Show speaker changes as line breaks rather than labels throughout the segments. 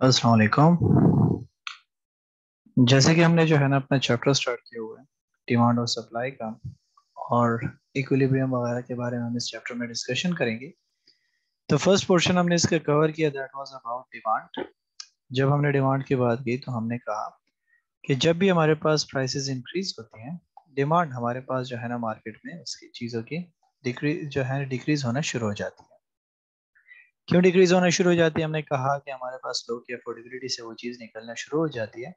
अस्सलाम वालेकुम। जैसे कि हमने जो है ना अपना चैप्टर स्टार्ट किया हुआ है डिमांड और सप्लाई का, और इक्विलिब्रियम वगैरह के बारे में हम इस चैप्टर में डिस्कशन करेंगे। तो फर्स्ट पोर्शन हमने इसका कवर किया, दैट वाज अबाउट डिमांड। जब हमने डिमांड की बात की तो हमने कहा कि जब भी हमारे पास प्राइसेस इंक्रीज होती हैं, डिमांड हमारे पास जो है ना मार्केट में उसकी चीज़ों की डिक्रीज जो है डिक्रीज होना शुरू हो जाती है। क्यों डिक्रीज होना शुरू हो जाती है? हमने कहा कि हमारे पास लोग की अफोर्डेबिलिटी से वो चीज़ निकलना शुरू हो जाती है,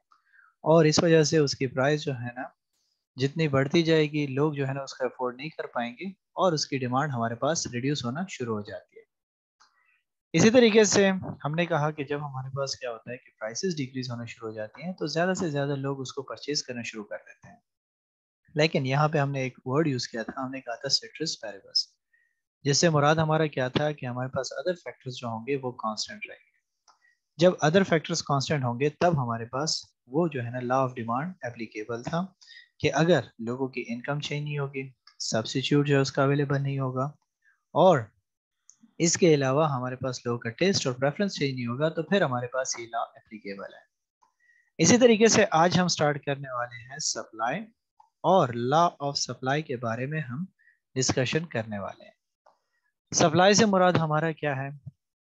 और इस वजह से उसकी प्राइस जो है ना जितनी बढ़ती जाएगी, लोग जो है ना उसका अफोर्ड नहीं कर पाएंगे, और उसकी डिमांड हमारे पास रिड्यूस होना शुरू हो जाती है। इसी तरीके से हमने कहा कि जब हमारे पास क्या होता है कि प्राइसेस डिक्रीज होना शुरू हो जाती हैं, तो ज़्यादा से ज़्यादा लोग उसको परचेज करना शुरू कर देते हैं। लेकिन यहाँ पे हमने एक वर्ड यूज़ किया था, हमने कहा था सिट्रस पैरिबस, जिससे मुराद हमारा क्या था कि हमारे पास अदर फैक्टर्स जो होंगे वो कांस्टेंट रहेंगे। जब अदर फैक्टर्स कांस्टेंट होंगे तब हमारे पास वो जो है ना लॉ ऑफ डिमांड एप्लीकेबल था, कि अगर लोगों की इनकम चेंज नहीं होगी, सब्सिट्यूट जो है उसका अवेलेबल नहीं होगा, और इसके अलावा हमारे पास लोगों का टेस्ट और प्रेफरेंस चेंज नहीं होगा, तो फिर हमारे पास ये लॉ एप्लीकेबल है। इसी तरीके से आज हम स्टार्ट करने वाले हैं सप्लाई, और लॉ ऑफ सप्लाई के बारे में हम डिस्कशन करने वाले हैं। सप्लाई से मुराद हमारा क्या है?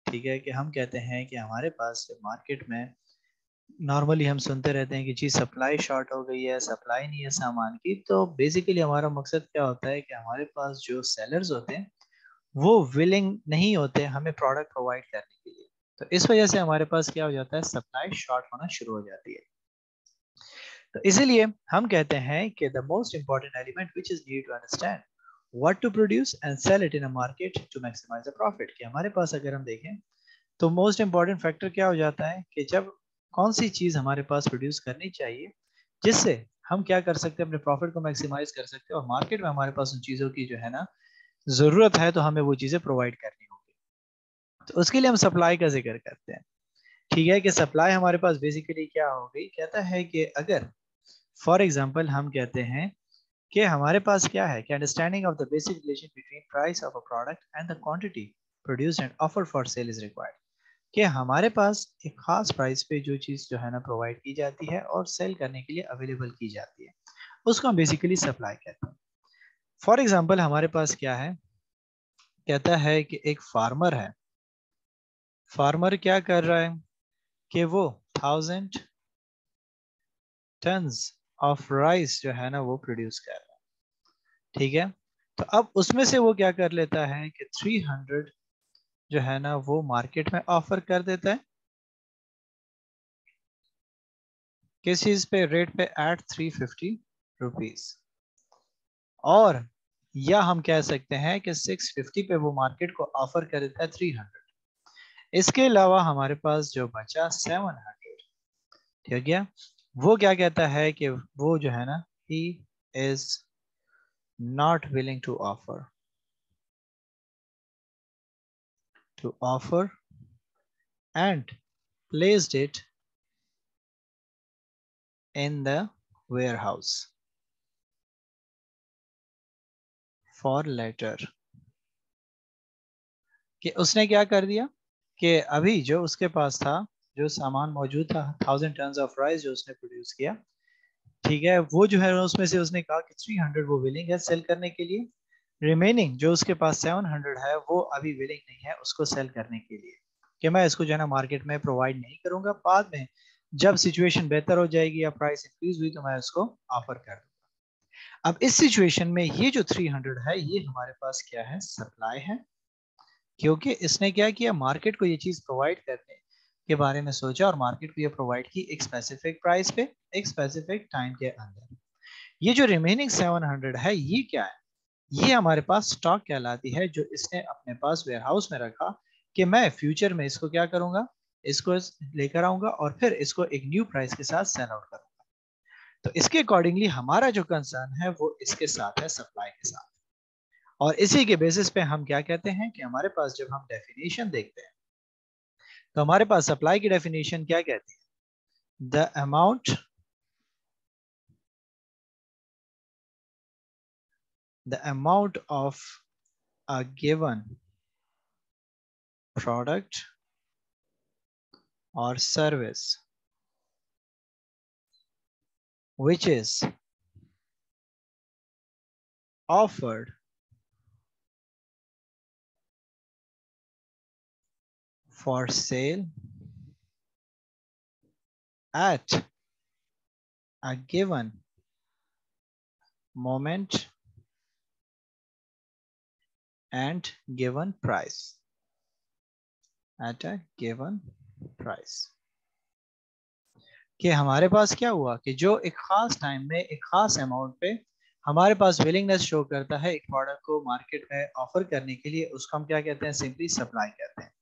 ठीक है, कि हम कहते हैं कि हमारे पास मार्केट में नॉर्मली हम सुनते रहते हैं कि जी सप्लाई शॉर्ट हो गई है, सप्लाई नहीं है सामान की। तो बेसिकली हमारा मकसद क्या होता है कि हमारे पास जो सेलर्स होते हैं वो विलिंग नहीं होते हमें प्रोडक्ट प्रोवाइड करने के लिए। तो इस वजह से हमारे पास क्या हो जाता है, सप्लाई शॉर्ट होना शुरू हो जाती है। तो इसीलिए हम कहते हैं कि the most important element which is need to understand what to produce and sell it in a market to maximise the profit. कि हमारे पास अगर हम देखें तो मोस्ट इंपॉर्टेंट फैक्टर क्या हो जाता है कि जब कौन सी चीज हमारे पास प्रोड्यूस करनी चाहिए जिससे हम क्या कर सकते हैं, अपने प्रॉफिट को मैक्सिमाइज कर सकते हैं, और मार्केट में हमारे पास उन चीजों की जो है ना जरूरत है, तो हमें वो चीजें प्रोवाइड करनी होगी। तो उसके लिए हम सप्लाई का जिक्र करते हैं। ठीक है, कि सप्लाई हमारे पास बेसिकली क्या हो गई, कहता है कि अगर फॉर एग्जाम्पल हम कहते हैं कि हमारे पास क्या है कि understanding of the basic relation between price of a product and the quantity produced and offered for sale is required. कि हमारे पास एक खास प्राइस पे जो चीज़ जो है ना प्रोवाइड की जाती है और सेल करने के लिए अवेलेबल की जाती है, उसको हम बेसिकली सप्लाई कहते हैं। फॉर एग्जांपल हमारे पास क्या है, कहता है कि एक फार्मर है। फार्मर क्या कर रहा है कि वो 1,000 टन्स ऑफ राइस जो है ना वो प्रोड्यूस कर रहा है। ठीक है, तो अब उसमें से वो क्या कर लेता है कि 300 जो है ना वो मार्केट में ऑफर कर देता है। किस चीज पे? रेट पे, एट 350 रुपीज। और या हम कह सकते हैं कि 650 पे वो मार्केट को ऑफर कर देता है 300। इसके अलावा हमारे पास जो बचा 700, ठीक है, वो क्या कहता है कि वो जो है ना he is not willing to offer and placed it in the warehouse for later. कि उसने क्या कर दिया कि अभी जो उसके पास था, जो सामान मौजूद था, 1,000 टन ऑफ राइस जो उसने प्रोड्यूस किया, ठीक है, वो जो है उसमें से उसने कहा कि 300 वो विलिंग है सेल करने के लिए। रिमेनिंग जो उसके पास 700 है वो अभी विलिंग नहीं है उसको सेल करने के लिए, कि मैं इसको जो है ना मार्केट में प्रोवाइड नहीं करूंगा, बाद में जब सिचुएशन बेहतर हो जाएगी या प्राइस इंक्रीज हुई तो मैं इसको ऑफर कर दूंगा। अब इस सिचुएशन में ये जो 300 है ये हमारे पास क्या है, सप्लाई है। क्योंकि इसने क्या किया, मार्केट को ये चीज प्रोवाइड करने के बारे में सोचा, और मार्केट को ये प्रोवाइड की एक स्पेसिफिक प्राइस पे, एक स्पेसिफिक टाइम के अंदर। ये जो रिमेनिंग 700 है ये क्या है, ये हमारे पास स्टॉक कहलाती है, जो इसने अपने पास वेयर हाउस में रखा, कि मैं फ्यूचर में इसको क्या करूंगा, इसको लेकर आऊंगा और फिर इसको एक न्यू प्राइस के साथ सेल आउट करूंगा। तो इसके अकॉर्डिंगली हमारा जो कंसर्न है वो इसके साथ है, सप्लाई के साथ। और इसी के बेसिस पे हम क्या कहते हैं कि हमारे पास जब हम डेफिनेशन देखते हैं, तो हमारे पास सप्लाई की डेफिनेशन क्या कहती है, the amount of a given product or service which is offered for sale at a given moment and given price. At a given price. कि हमारे पास क्या हुआ कि जो एक खास टाइम में एक खास अमाउंट पे हमारे पास विलिंगनेस शो करता है एक प्रोडक्ट को मार्केट में ऑफर करने के लिए, उसको हम क्या कहते हैं? सिंपली सप्लाई कहते हैं।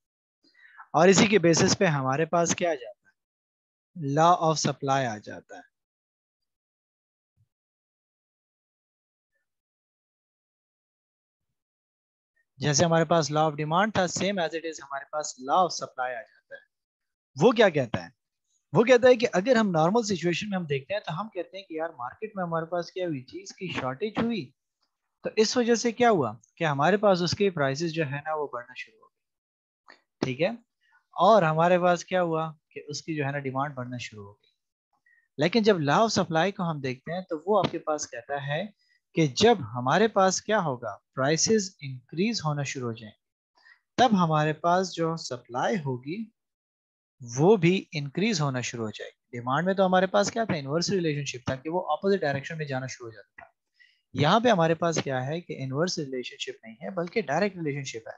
और इसी के बेसिस पे हमारे पास क्या आ जाता है? लॉ ऑफ सप्लाई आ जाता है। जैसे हमारे पास लॉ ऑफ डिमांड था, सेम एज इट इज हमारे पास लॉ ऑफ सप्लाई आ जाता है। वो क्या कहता है? वो कहता है कि अगर हम नॉर्मल सिचुएशन में हम देखते हैं तो हम कहते हैं कि यार मार्केट में हमारे पास क्या हुई? चीज की शॉर्टेज हुई, तो इस वजह से क्या हुआ कि हमारे पास उसके प्राइसेस जो है ना वो बढ़ना शुरू हो गए। ठीक है। और हमारे पास क्या हुआ कि उसकी जो है ना डिमांड बढ़ना शुरू हो गई। लेकिन जब लॉ ऑफ सप्लाई को हम देखते हैं तो वो आपके पास कहता है कि जब हमारे पास क्या होगा? प्राइसेस इंक्रीज होना शुरू हो जाए, तब हमारे पास जो सप्लाई होगी वो भी इंक्रीज होना शुरू हो जाएगी। डिमांड में तो हमारे पास क्या था? इनवर्स रिलेशनशिप था कि वो ऑपोजिट डायरेक्शन में जाना शुरू हो जाता था। यहाँ पे हमारे पास क्या है कि इनवर्स रिलेशनशिप नहीं है बल्कि डायरेक्ट रिलेशनशिप है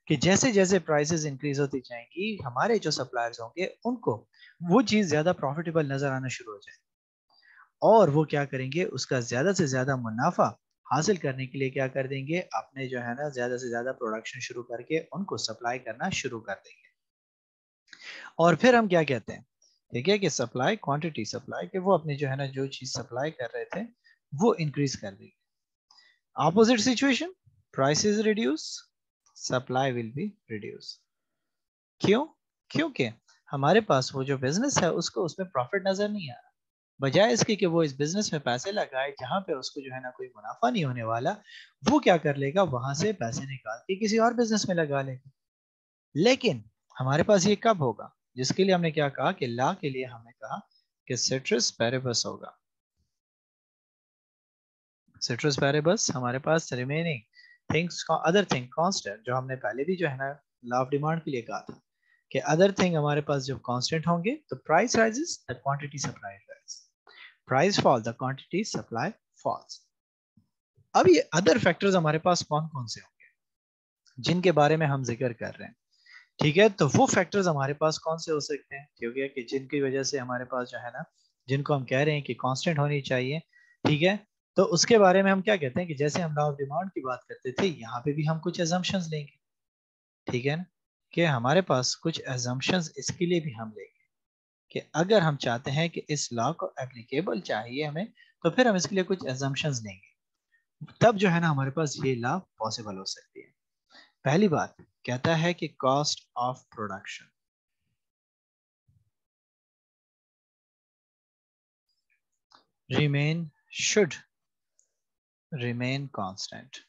कि जैसे जैसे प्राइसेस इंक्रीज होती जाएंगी हमारे जो सप्लायर्स होंगे उनको वो चीज ज्यादा प्रॉफिटेबल नजर आना शुरू हो जाए, और वो क्या करेंगे? उसका ज्यादा से ज्यादा मुनाफा हासिल करने के लिए क्या कर देंगे? अपने जो है ना ज्यादा से ज्यादा प्रोडक्शन शुरू करके उनको सप्लाई करना शुरू कर देंगे। और फिर हम क्या कहते हैं? ठीक है कि सप्लाई क्वांटिटी सप्लाई के वो अपने जो है ना जो चीज सप्लाई कर रहे थे वो इंक्रीज कर देंगे। Opposite situation, prices reduce, supply will be reduce. क्यों? क्योंकि हमारे पास वो जो बिजनेस है उसको उसमें प्रॉफिट नजर नहीं आ रहा। बजाय इसके कि वो इस बिजनेस में पैसे लगाए जहां पे उसको जो है ना कोई मुनाफा नहीं होने वाला, वो क्या कर लेगा? वहां से पैसे निकाल के किसी और बिजनेस में लगा लेगा। लेकिन हमारे पास ये कब होगा? जिसके लिए हमने क्या कहा कि ला के लिए हमने कहा कि सिट्रस पेरेबस होगा। सिट्रस पेरेबस हमारे पास remaining things other thing constant, जो हमने पहले भी जो है ना लॉ ऑफ डिमांड के लिए कहा था कि अदर थिंग हमारे पास जब कांस्टेंट होंगे तो price rises the quantity supply rise, price fall the quantity supply falls. अब ये अदर फैक्टर्स हमारे पास कौन कौन से होंगे जिनके बारे में हम जिक्र कर रहे हैं? ठीक है, तो वो फैक्टर्स हमारे पास कौन से हो सकते हैं? ठीक है कि जिनकी वजह से हमारे पास जो है ना जिनको हम कह रहे हैं कि कांस्टेंट होनी चाहिए। ठीक है, तो उसके बारे में हम क्या कहते हैं कि जैसे हम लॉ ऑफ डिमांड की बात करते थे यहाँ पे भी हम कुछ एजम्पशंस लेंगे। ठीक है ना, कि हमारे पास कुछ एजम्पशंस इसके लिए भी हम लेंगे कि अगर हम चाहते हैं कि इस लॉ को एप्लीकेबल चाहिए हमें, तो फिर हम इसके लिए कुछ एजम्पशंस लेंगे, तब जो है ना हमारे पास ये लॉ पॉसिबल हो सकती है। पहली बात कहता है कि cost of production should remain constant।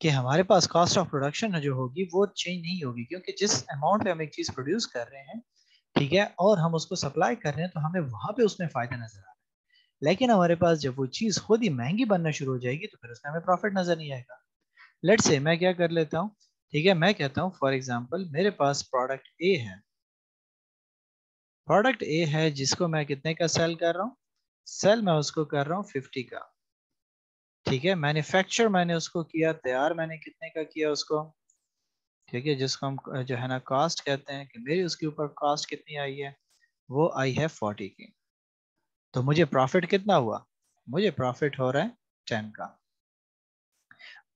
कि हमारे पास कॉस्ट ऑफ प्रोडक्शन जो होगी वो चेंज नहीं होगी, क्योंकि जिस अमाउंट पे हम एक चीज प्रोड्यूस कर रहे हैं, ठीक है, और हम उसको सप्लाई कर रहे हैं तो हमें वहां पे उसमें फायदा नजर आ रहा है। लेकिन हमारे पास जब वो चीज खुद ही महंगी बनना शुरू हो जाएगी तो फिर उसमें हमें प्रॉफिट नजर नहीं आएगा। लेट्स से मैं क्या कर लेता हूँ? ठीक है, मैं कहता हूँ फॉर एग्जाम्पल मेरे पास प्रोडक्ट ए है। प्रोडक्ट ए है जिसको मैं कितने का सेल कर रहा हूँ? सेल मैं उसको कर रहा हूँ 50 का। ठीक है, मैन्युफैक्चर मैंने उसको किया, तैयार मैंने कितने का किया उसको? ठीक है, जिसको हम जो है ना कॉस्ट कहते हैं कि मेरी उसके ऊपर कॉस्ट कितनी आई है? वो आई है 40 की। तो मुझे प्रॉफिट कितना हुआ? मुझे प्रॉफिट हो रहा है 10 का।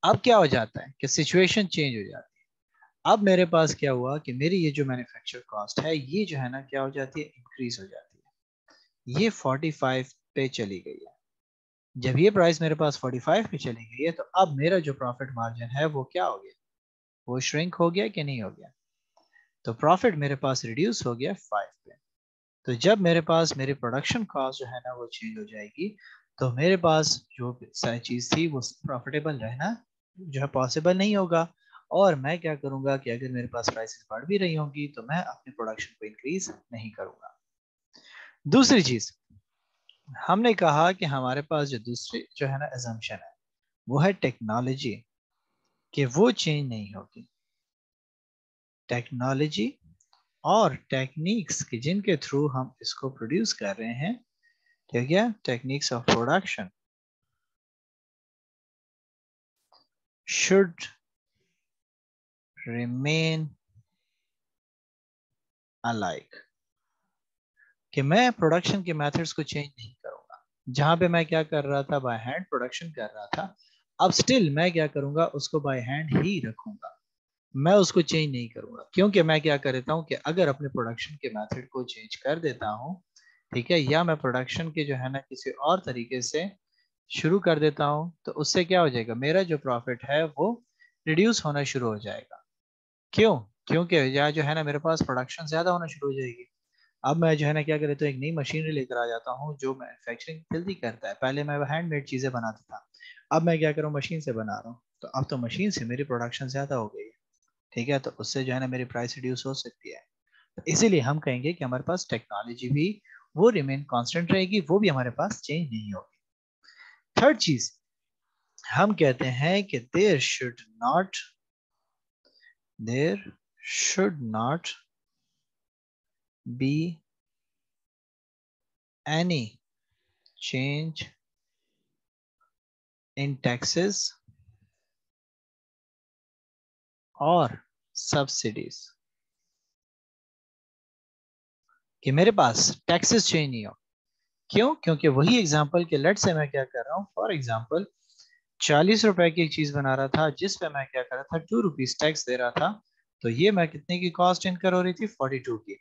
अब क्या हो जाता है कि सिचुएशन चेंज हो जाती है। अब मेरे पास क्या हुआ कि मेरी ये जो मैन्युफैक्चर कॉस्ट है ये जो है ना क्या हो जाती है? इंक्रीज हो जाती है। ये 45 पे चली गई है। जब ये प्राइस मेरे पास 45 पे चली गई है तो अब मेरा जो प्रॉफिट मार्जिन है वो क्या हो गया? वो श्रिंक हो गया कि नहीं हो गया? तो प्रॉफिट मेरे पास रिड्यूस हो गया 5 पे। तो जब मेरे पास मेरी प्रोडक्शन कॉस्ट जो है ना वो चेंज हो जाएगी, तो मेरे पास जो चीज थी वो प्रॉफिटेबल रहना जो है पॉसिबल नहीं होगा। और मैं क्या करूंगा कि अगर मेरे पास प्राइसेस बढ़ भी रही होंगी तो मैं अपने प्रोडक्शन को इंक्रीज नहीं करूंगा। दूसरी चीज, हमने कहा कि हमारे पास जो दूसरी जो है ना assumption है वो है टेक्नोलॉजी, कि वो चेंज नहीं होगी। टेक्नोलॉजी और टेक्निक्स के जिनके थ्रू हम इसको प्रोड्यूस कर रहे हैं, ठीक है, techniques of production should remain alike, कि मैं प्रोडक्शन के मेथड्स को चेंज नहीं करूंगा। जहां पे मैं क्या कर रहा था, बाय हैंड प्रोडक्शन कर रहा था, अब स्टिल मैं क्या करूंगा, उसको बाय हैंड ही रखूंगा, मैं उसको चेंज नहीं करूंगा। क्योंकि मैं क्या कर देता हूं कि अगर अपने प्रोडक्शन के मेथड को चेंज कर देता हूं, ठीक है, या मैं प्रोडक्शन के जो है ना किसी और तरीके से शुरू कर देता हूं, तो उससे क्या हो जाएगा, मेरा जो प्रॉफिट है वो रिड्यूस होना शुरू हो जाएगा। क्यों? क्योंकि या जो है ना मेरे पास प्रोडक्शन ज्यादा होना शुरू हो जाएगी। अब मैं जो है ना क्या कर लेता हूँ, एक नई मशीनरी लेकर आ जाता हूँ जो मैन्युफैक्चरिंग जल्दी करता है। पहले मैं हैंडमेड चीजें बनाता था, अब मैं क्या करूँ, मशीन से बना रहा हूँ। तो अब तो मशीन से मेरी प्रोडक्शन ज्यादा हो गई है, ठीक है, तो उससे जो है ना मेरी प्राइस रिड्यूस हो सकती है। तो इसीलिए हम कहेंगे कि हमारे पास टेक्नोलॉजी भी वो रिमेन कांस्टेंट रहेगी, वो भी हमारे पास चेंज नहीं होगी। थर्ड चीज, हम कहते हैं कि there should not be any change in taxes और सब्सिडीज, कि मेरे पास टैक्सेस चेंज नहीं हो। क्यों? क्योंकि वही एग्जांपल के लेट से मैं क्या कर रहा हूँ, फॉर एग्जांपल 40 रुपए की एक चीज बना रहा था जिस पे मैं क्या कर रहा था, 2 रुपीज टैक्स दे रहा था। तो ये मैं कितने की कॉस्ट इनकर हो रही थी, 42 की,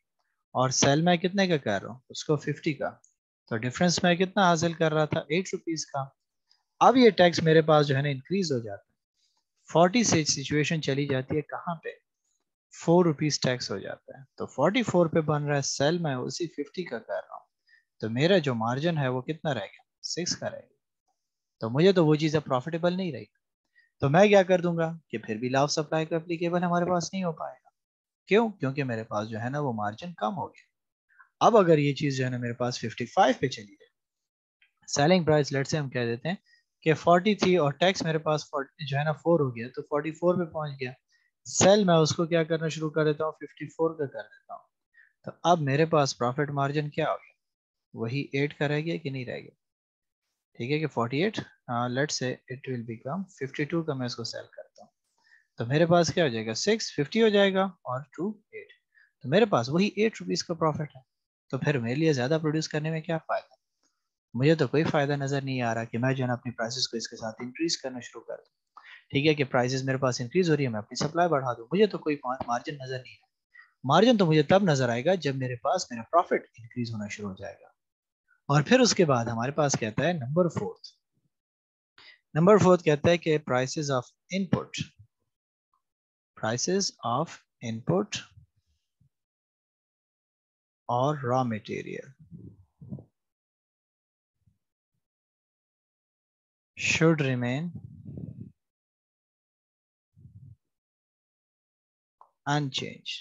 और सेल मैं कितने का कर रहा हूँ, उसको 50 का। तो डिफरेंस मैं कितना हासिल कर रहा था, 8 रुपीज का। अब ये टैक्स मेरे पास जो है ना इंक्रीज हो जाता है, 40 से सिचुएशन चली जाती है कहाँ पे, 4 रुपीज टैक्स हो जाता है। तो 44 पे बन रहा है सेल, मैं उसी 50 का कर रहा हूँ। तो मेरा जो मार्जिन है वो कितना रह गया, 6 का रह गया। तो मुझे तो वो चीज़ अब प्रॉफिटेबल नहीं रही। तो मैं क्या कर दूंगा कि फिर भी लॉ सप्लाई का एप्लीकेबल हमारे पास नहीं हो पाएगा। क्यों? क्योंकि मेरे पास जो है ना वो मार्जिन कम हो गया। अब अगर ये चीज जो है ना मेरे पास 55 पे चली जाए, सेलिंग प्राइस लेट से हम कह देते हैं कि 40 थी और टैक्स मेरे पास 40 जो है ना 4 हो गया, तो 44 पे पहुंच गया। सेल मैं उसको क्या करना शुरू कर देता हूँ, 54 का कर देता हूँ। तो अब मेरे पास प्रॉफिट मार्जिन क्या हो गया, वही 8 का रह गया कि नहीं रह गया? ठीक है कि 48, लेट से इट विल बिकम 52 का मैं इसको सेल करता हूँ। तो मेरे पास क्या हो जाएगा, 650 हो जाएगा और 2 8। तो मेरे पास वही 8 रुपीज का प्रॉफिट है। तो फिर मेरे लिए ज्यादा प्रोड्यूस करने में क्या फायदा? मुझे तो कोई फायदा नजर नहीं आ रहा कि मैं जो है ना अपनी प्राइसेस को इसके साथ इंक्रीज करना शुरू कर दूं। ठीक है कि प्राइसेस मेरे पास इंक्रीज हो रही है, मैं अपनी सप्लाई बढ़ा दूं, मुझे तो कोई मार्जिन नजर नहीं है। मार्जिन तो मुझे तब नजर आएगा जब मेरे पास मेरा प्रॉफिट इंक्रीज होना शुरू हो जाएगा। और फिर उसके बाद हमारे पास कहता है नंबर फोर्थ कहता है कि प्राइसेस ऑफ इनपुट और raw material should remain unchanged,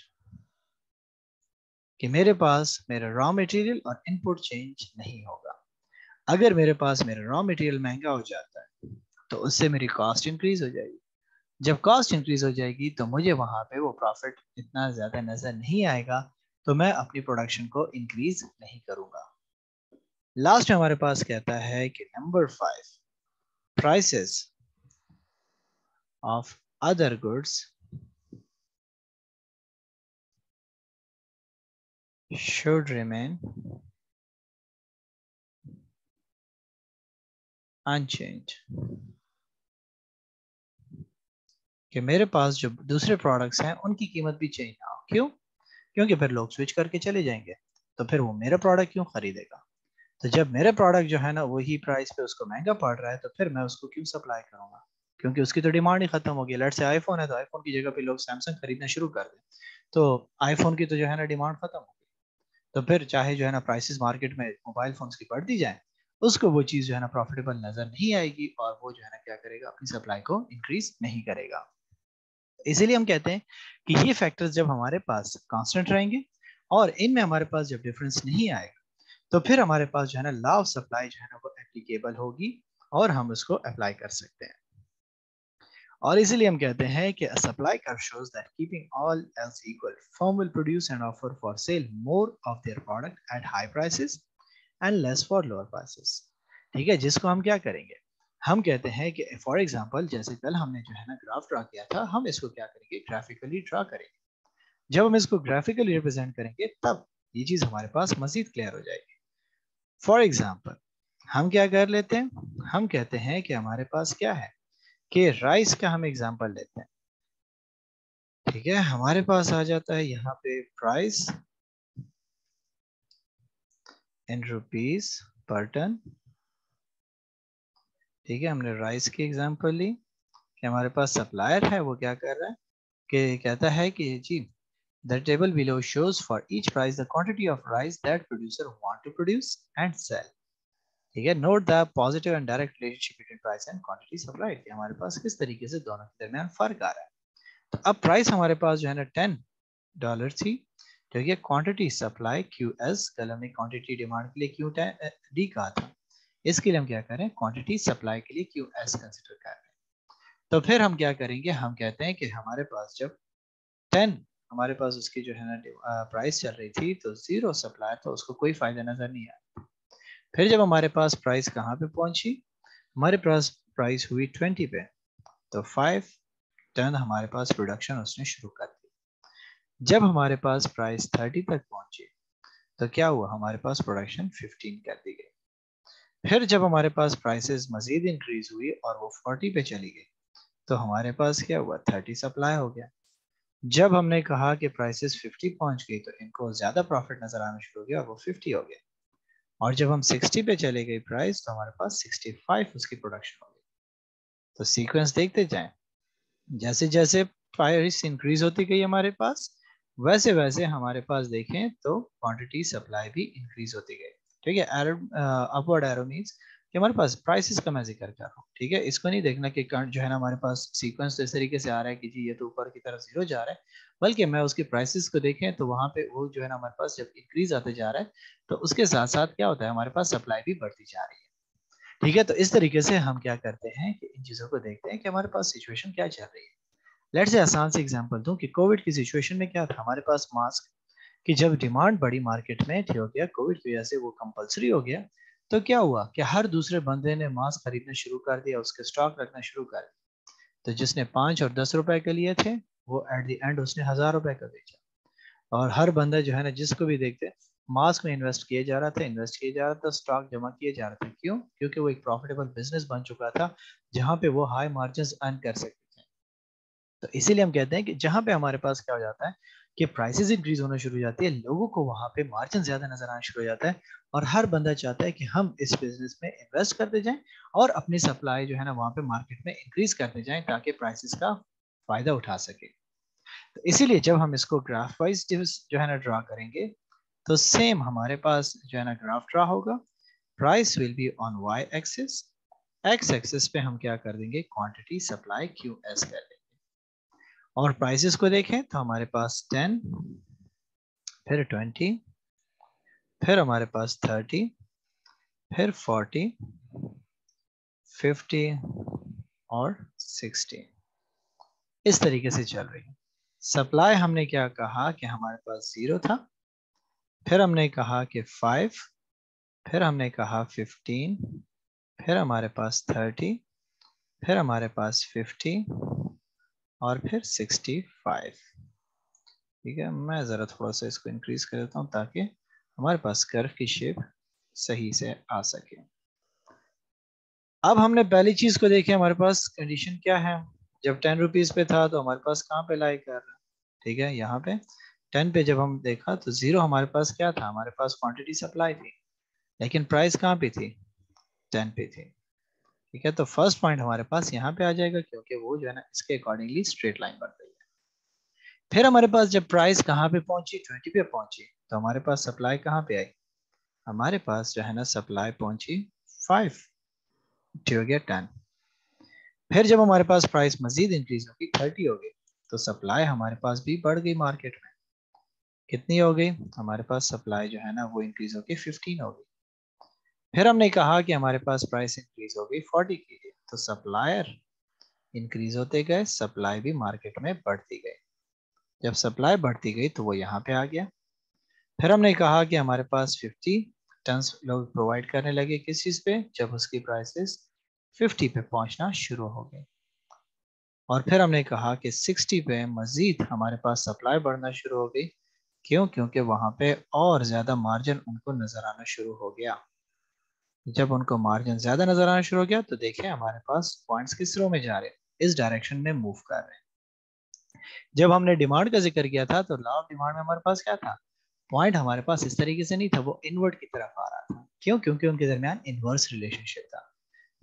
कि मेरे पास मेरा रॉ मटेरियल और इनपुट चेंज नहीं होगा। अगर मेरे पास मेरा रॉ मटेरियल महंगा हो जाता है तो उससे मेरी कॉस्ट इंक्रीज हो जाएगी। जब कॉस्ट इंक्रीज हो जाएगी तो मुझे वहां पे वो प्रॉफिट इतना ज्यादा नजर नहीं आएगा, तो मैं अपनी प्रोडक्शन को इंक्रीज नहीं करूंगा। लास्ट में हमारे पास कहता है कि number 5, prices of other goods should remain unchanged, कि मेरे पास जो दूसरे प्रोडक्ट्स हैं उनकी कीमत भी चेंज ना हो। क्यों? क्योंकि फिर लोग स्विच करके चले जाएंगे, तो फिर वो मेरा प्रोडक्ट क्यों खरीदेगा? तो जब मेरा प्रोडक्ट जो है ना वही प्राइस पे उसको महंगा पड़ रहा है, तो फिर मैं उसको क्यों सप्लाई करूंगा? क्योंकि उसकी तो डिमांड ही खत्म हो गई। लेट से आईफोन है तो आईफोन की जगह पे लोग सैमसंग खरीदना शुरू कर दें, तो आईफोन की तो जो है ना डिमांड खत्म हो गई। तो फिर चाहे जो है ना प्राइसेस मार्केट में मोबाइल फोन्स की बढ़ती जाए, उसको वो चीज़ जो है ना प्रॉफिटेबल नजर नहीं आएगी, और वो जो है ना क्या करेगा, अपनी सप्लाई को इंक्रीज नहीं करेगा। इसीलिए हम कहते हैं कि ये फैक्टर्स जब हमारे पास कांस्टेंट रहेंगे और इनमें हमारे पास जब डिफरेंस नहीं आएगा तो फिर हमारे पास जो है ना लॉ ऑफ सप्लाई जो है ना वो एप्लीकेबल होगी और हम उसको अप्लाई कर सकते हैं। और इसीलिए हम कहते हैं कि a supply curve shows that keeping all else equal, firm will produce and offer for sale more of their product at high prices and less for lower prices। ठीक है, जिसको हम क्या करेंगे, हम कहते हैं कि फॉर एग्जांपल जैसे कल हमने जो है ना ग्राफ ड्रा किया था, हम इसको क्या करेंगे, ग्राफिकली ड्रा करेंगे। जब हम इसको ग्राफिकली रिप्रेजेंट करेंगे तब ये चीज हमारे पास मजीद क्लियर हो जाएगी। फॉर एग्जाम्पल हम क्या कर लेते हैं, हम कहते हैं कि हमारे पास क्या है कि राइस का हम एग्जाम्पल लेते हैं। ठीक है, हमारे पास आ जाता है यहाँ पे प्राइस इन रुपीस पर टन। ठीक है, हमने राइस की एग्जांपल ली कि हमारे पास सप्लायर है, वो क्या कर रहा है कि कहता है कि जी the table below shows for each price the quantity of rice that producer want to produce and sell. ठीक है, note the positive and direct relationship between price and quantity supplied, कि हमारे पास किस तरीके से दोनों के दरमियान फर्क आ रहा है। तो अब प्राइस हमारे पास जो है ना $10 थी, ठीक है, क्वांटिटी सप्लाई QS, कल हमने क्वांटिटी डिमांड के लिए क्यू डी कहा था, इसके लिए हम क्या करें, क्वांटिटी सप्लाई के लिए QS कंसिडर कर रहे हैं। तो फिर हम क्या करेंगे, हम कहते हैं कि हमारे पास जब 10 हमारे पास उसकी जो है ना प्राइस चल रही थी तो 0 सप्लाई, तो उसको कोई फायदा नजर नहीं आया। फिर जब हमारे पास प्राइस कहाँ पे पहुंची, हमारे पास प्राइस हुई 20 पे, तो 5 टन हमारे पास प्रोडक्शन उसने शुरू कर दी। जब हमारे पास प्राइस 30 तक पहुंची तो क्या हुआ, हमारे पास प्रोडक्शन 15 कर दी गई। फिर जब हमारे पास प्राइसेस मजीद इंक्रीज हुई और वो 40 पे चली गई तो हमारे पास क्या हुआ, 30 सप्लाई हो गया। जब हमने कहा कि प्राइसेस 50 पहुंच गई तो इनको ज्यादा प्रॉफिट नजर आना शुरू हो गया और वो 50 हो गया। और जब हम 60 पे चले गए प्राइस तो हमारे पास 65 उसकी प्रोडक्शन हो गई। तो सीक्वेंस देखते जाएं, जैसे जैसे प्राइस इंक्रीज होती गई हमारे पास, वैसे वैसे हमारे पास देखें तो क्वांटिटी सप्लाई भी इंक्रीज होती गई। ठीक है, एरो अपवर्ड एरो मींस कि हमारे पास प्राइसेस का मैं जिक्र कर रहा हूँ। ठीक है, इसको नहीं देखना कि जो है ना हमारे पास सीक्वेंस तो इस तरीके से आ रहा है कि जी ये तो ऊपर की तरफ 0 जा रहा है, बल्कि मैं उसकी प्राइसेस को देखें तो वहां पे वो जो है ना हमारे पास जब इंक्रीज आते जा रहा है तो उसके साथ साथ क्या होता है, हमारे पास सप्लाई भी बढ़ती जा रही है। ठीक है, तो इस तरीके से हम क्या करते हैं कि इन चीजों को देखते हैं कि हमारे पास सिचुएशन क्या चल रही है। लेट्स से आसान से एग्जांपल दूं कि कोविड की सिचुएशन में क्या था, हमारे पास मास्क की जब डिमांड बढ़ी मार्केट में, ठीक हो गया कोविड की वजह से वो कंपलसरी हो गया, तो क्या हुआ कि हर दूसरे बंदे ने मास्क खरीदना शुरू कर दिया, उसके स्टॉक रखना शुरू कर दिया। तो जिसने 5 और 10 रुपए के लिए थे वो एट द एंड उसने 1000 रुपए का बेचा। और हर बंदा जो है ना जिसको भी देखते मास्क में इन्वेस्ट किए जा रहा था, इन्वेस्ट किए जा रहा था, स्टॉक जमा किए जा रहा था। क्यों? क्योंकि वो एक प्रॉफिटेबल बिजनेस बन चुका था जहां पे वो हाई मार्जिन अर्न कर सकते थे। तो इसीलिए हम कहते हैं कि जहां पे हमारे पास क्या हो जाता है कि प्राइसेस इंक्रीज होना शुरू हो जाती है, लोगों को वहां पे मार्जिन ज्यादा नजर आना शुरू हो जाता है और हर बंदा चाहता है कि हम इस बिजनेस में इन्वेस्ट करते जाएं और अपनी सप्लाई जो है ना वहां पे मार्केट में इंक्रीज करते जाएं ताकि प्राइसेस का फायदा उठा सके। तो इसीलिए जब हम इसको ग्राफ वाइज जो है ना ड्रा करेंगे तो सेम हमारे पास जो है ना ग्राफ ड्रा होगा। Price will be on Y axis, X axis पे हम क्या कर देंगे, क्वांटिटी सप्लाई QS कर देंगे। और प्राइसेस को देखें तो हमारे पास 10, फिर 20, फिर हमारे पास 30, फिर 40, 50 और 60 इस तरीके से चल रही है। सप्लाई हमने क्या कहा कि हमारे पास 0 था, फिर हमने कहा कि 5, फिर हमने कहा 15, फिर हमारे पास 30, फिर हमारे पास 50 और फिर 65। ठीक है, मैं ज़रा थोड़ा सा इसको इंक्रीज कर देता हूँ ताकि हमारे पास कर्व की शेप सही से आ सके। अब हमने पहली चीज को देखी, हमारे पास कंडीशन क्या है, जब 10 रुपीज पे था तो हमारे पास कहाँ पे लाई कर रहा है। ठीक है, यहाँ पे 10 पे जब हम देखा तो 0 हमारे पास क्या था, हमारे पास क्वांटिटी सप्लाई थी, लेकिन प्राइस कहाँ पे थी, 10 पे थी। ठीक है, तो फर्स्ट पॉइंट हमारे पास यहाँ पे आ जाएगा क्योंकि वो जो है ना इसके अकॉर्डिंगली स्ट्रेट लाइन बन रही है। फिर हमारे पास जब प्राइस कहाँ पे पहुंची, 20 पे पहुंची, तो हमारे पास सप्लाई कहाँ पे आई, हमारे पास जो है ना सप्लाई पहुंची 5, ठीक हो गया 10। फिर जब हमारे पास प्राइस मजीद इंक्रीज होगी 30 हो गई तो सप्लाई हमारे पास भी बढ़ गई मार्केट में। कितनी हो गई? हमारे पास सप्लाई जो है ना वो इंक्रीज होगी 15 हो गई। फिर हमने कहा कि हमारे पास प्राइस इंक्रीज हो गई 40 के लिए, तो सप्लायर इंक्रीज होते गए, सप्लाई भी मार्केट में बढ़ती गई। जब सप्लाई बढ़ती गई तो वो यहाँ पे आ गया। फिर हमने कहा कि हमारे पास 50 टन्स लोग प्रोवाइड करने लगे किस चीज पे? जब उसकी प्राइसेस 50 पे पहुंचना शुरू हो गई। और फिर हमने कहा कि 60 पे मजीद हमारे पास सप्लाई बढ़ना शुरू हो गई। क्यों? क्योंकि वहां पे और ज्यादा मार्जिन उनको नजर आना शुरू हो गया। जब उनको मार्जिन ज्यादा नजर आना शुरू हो गया तो देखिए हमारे पास पॉइंट्स किस रो में जा रहे हैं, इस डायरेक्शन में मूव कर रहे हैं। जब हमने डिमांड का जिक्र किया था तो लॉ ऑफ डिमांड में हमारे पास क्या था? पॉइंट हमारे पास इस तरीके से नहीं था, वो इनवर्ट की तरफ आ रहा था। क्यों? क्योंकि उनके दरमियान इनवर्स रिलेशनशिप था।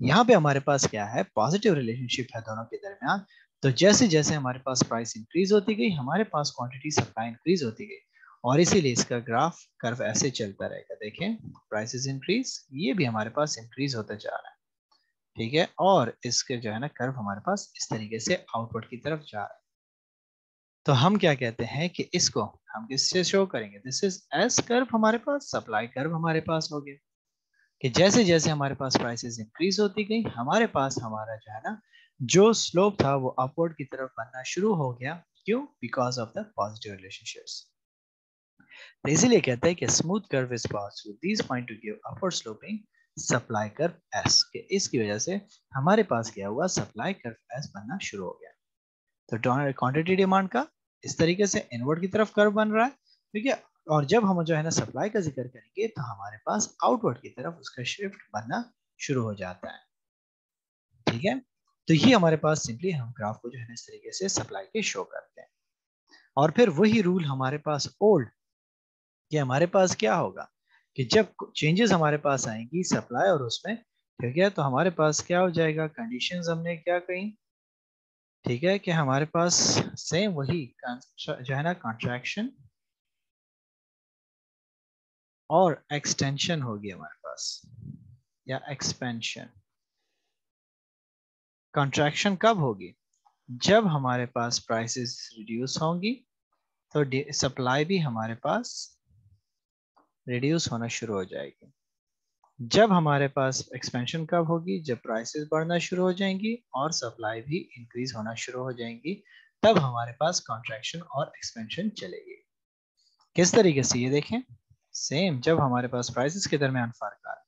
यहाँ पे हमारे पास क्या है? पॉजिटिव रिलेशनशिप है दोनों के दरमियान। तो जैसे जैसे हमारे पास प्राइस इंक्रीज होती गई, हमारे पास क्वांटिटी सप्लाई इंक्रीज होती गई, और इसीलिए इसका ग्राफ कर्व ऐसे चलता रहेगा। देखें, प्राइसेस इंक्रीज, ये भी हमारे पास इंक्रीज होता जा रहा है, ठीक है, और इसके जो है ना कर्व हमारे पास इस तरीके से आउटवर्ड की तरफ जा रहा है। तो हम क्या कहते हैं कि इसको हम किससे शो करेंगे? दिस इज एस कर्व, हमारे पास सप्लाई कर्व हमारे पास हो गया कि जैसे जैसे हमारे पास प्राइसेस इंक्रीज होती गई, हमारे पास हमारा जो है ना जो स्लोप था वो अपवर्ड की तरफ बनना शुरू हो गया। क्यों? Because of the positive relationships. तो इसीलिए कहते हैं कि smooth curve is pass through these point to give upward sloping supply curves, के इसकी वजह से हमारे पास क्या हुआ? सप्लाई कर्व एस बनना शुरू हो गया। तो क्वांटिटी डिमांड का इस तरीके से इनवर्ड की तरफ कर्व बन रहा है, ठीक है, और जब हम जो है ना सप्लाई का जिक्र करेंगे तो हमारे पास आउटवर्ड की तरफ उसका शिफ्ट बनना शुरू हो जाता है, ठीक है। तो ये हमारे पास सिंपली हम ग्राफ को जो है ना इस तरीके से सप्लाई के शो करते हैं। और फिर वही रूल हमारे पास ओल्ड, कि हमारे पास क्या होगा कि जब चेंजेस हमारे पास आएंगी सप्लाई और उसमें, ठीक है, तो हमारे पास क्या हो जाएगा? कंडीशंस हमने क्या कही, ठीक है, कि हमारे पास सेम वही जो है ना कॉन्ट्रैक्शन और एक्सटेंशन होगी हमारे पास, या एक्सपेंशन। कॉन्ट्रैक्शन कब होगी? जब हमारे पास प्राइसेस रिड्यूस होंगी तो सप्लाई भी हमारे पास रिड्यूस होना शुरू हो जाएगी। जब हमारे पास एक्सपेंशन कब होगी? जब प्राइसेस बढ़ना शुरू हो जाएंगी और सप्लाई भी इंक्रीज होना शुरू हो जाएंगी, तब हमारे पास कॉन्ट्रैक्शन और एक्सपेंशन चलेगी। किस तरीके से? ये देखें, सेम जब हमारे पास प्राइसेस के दरमियान फर्क आ रहा है,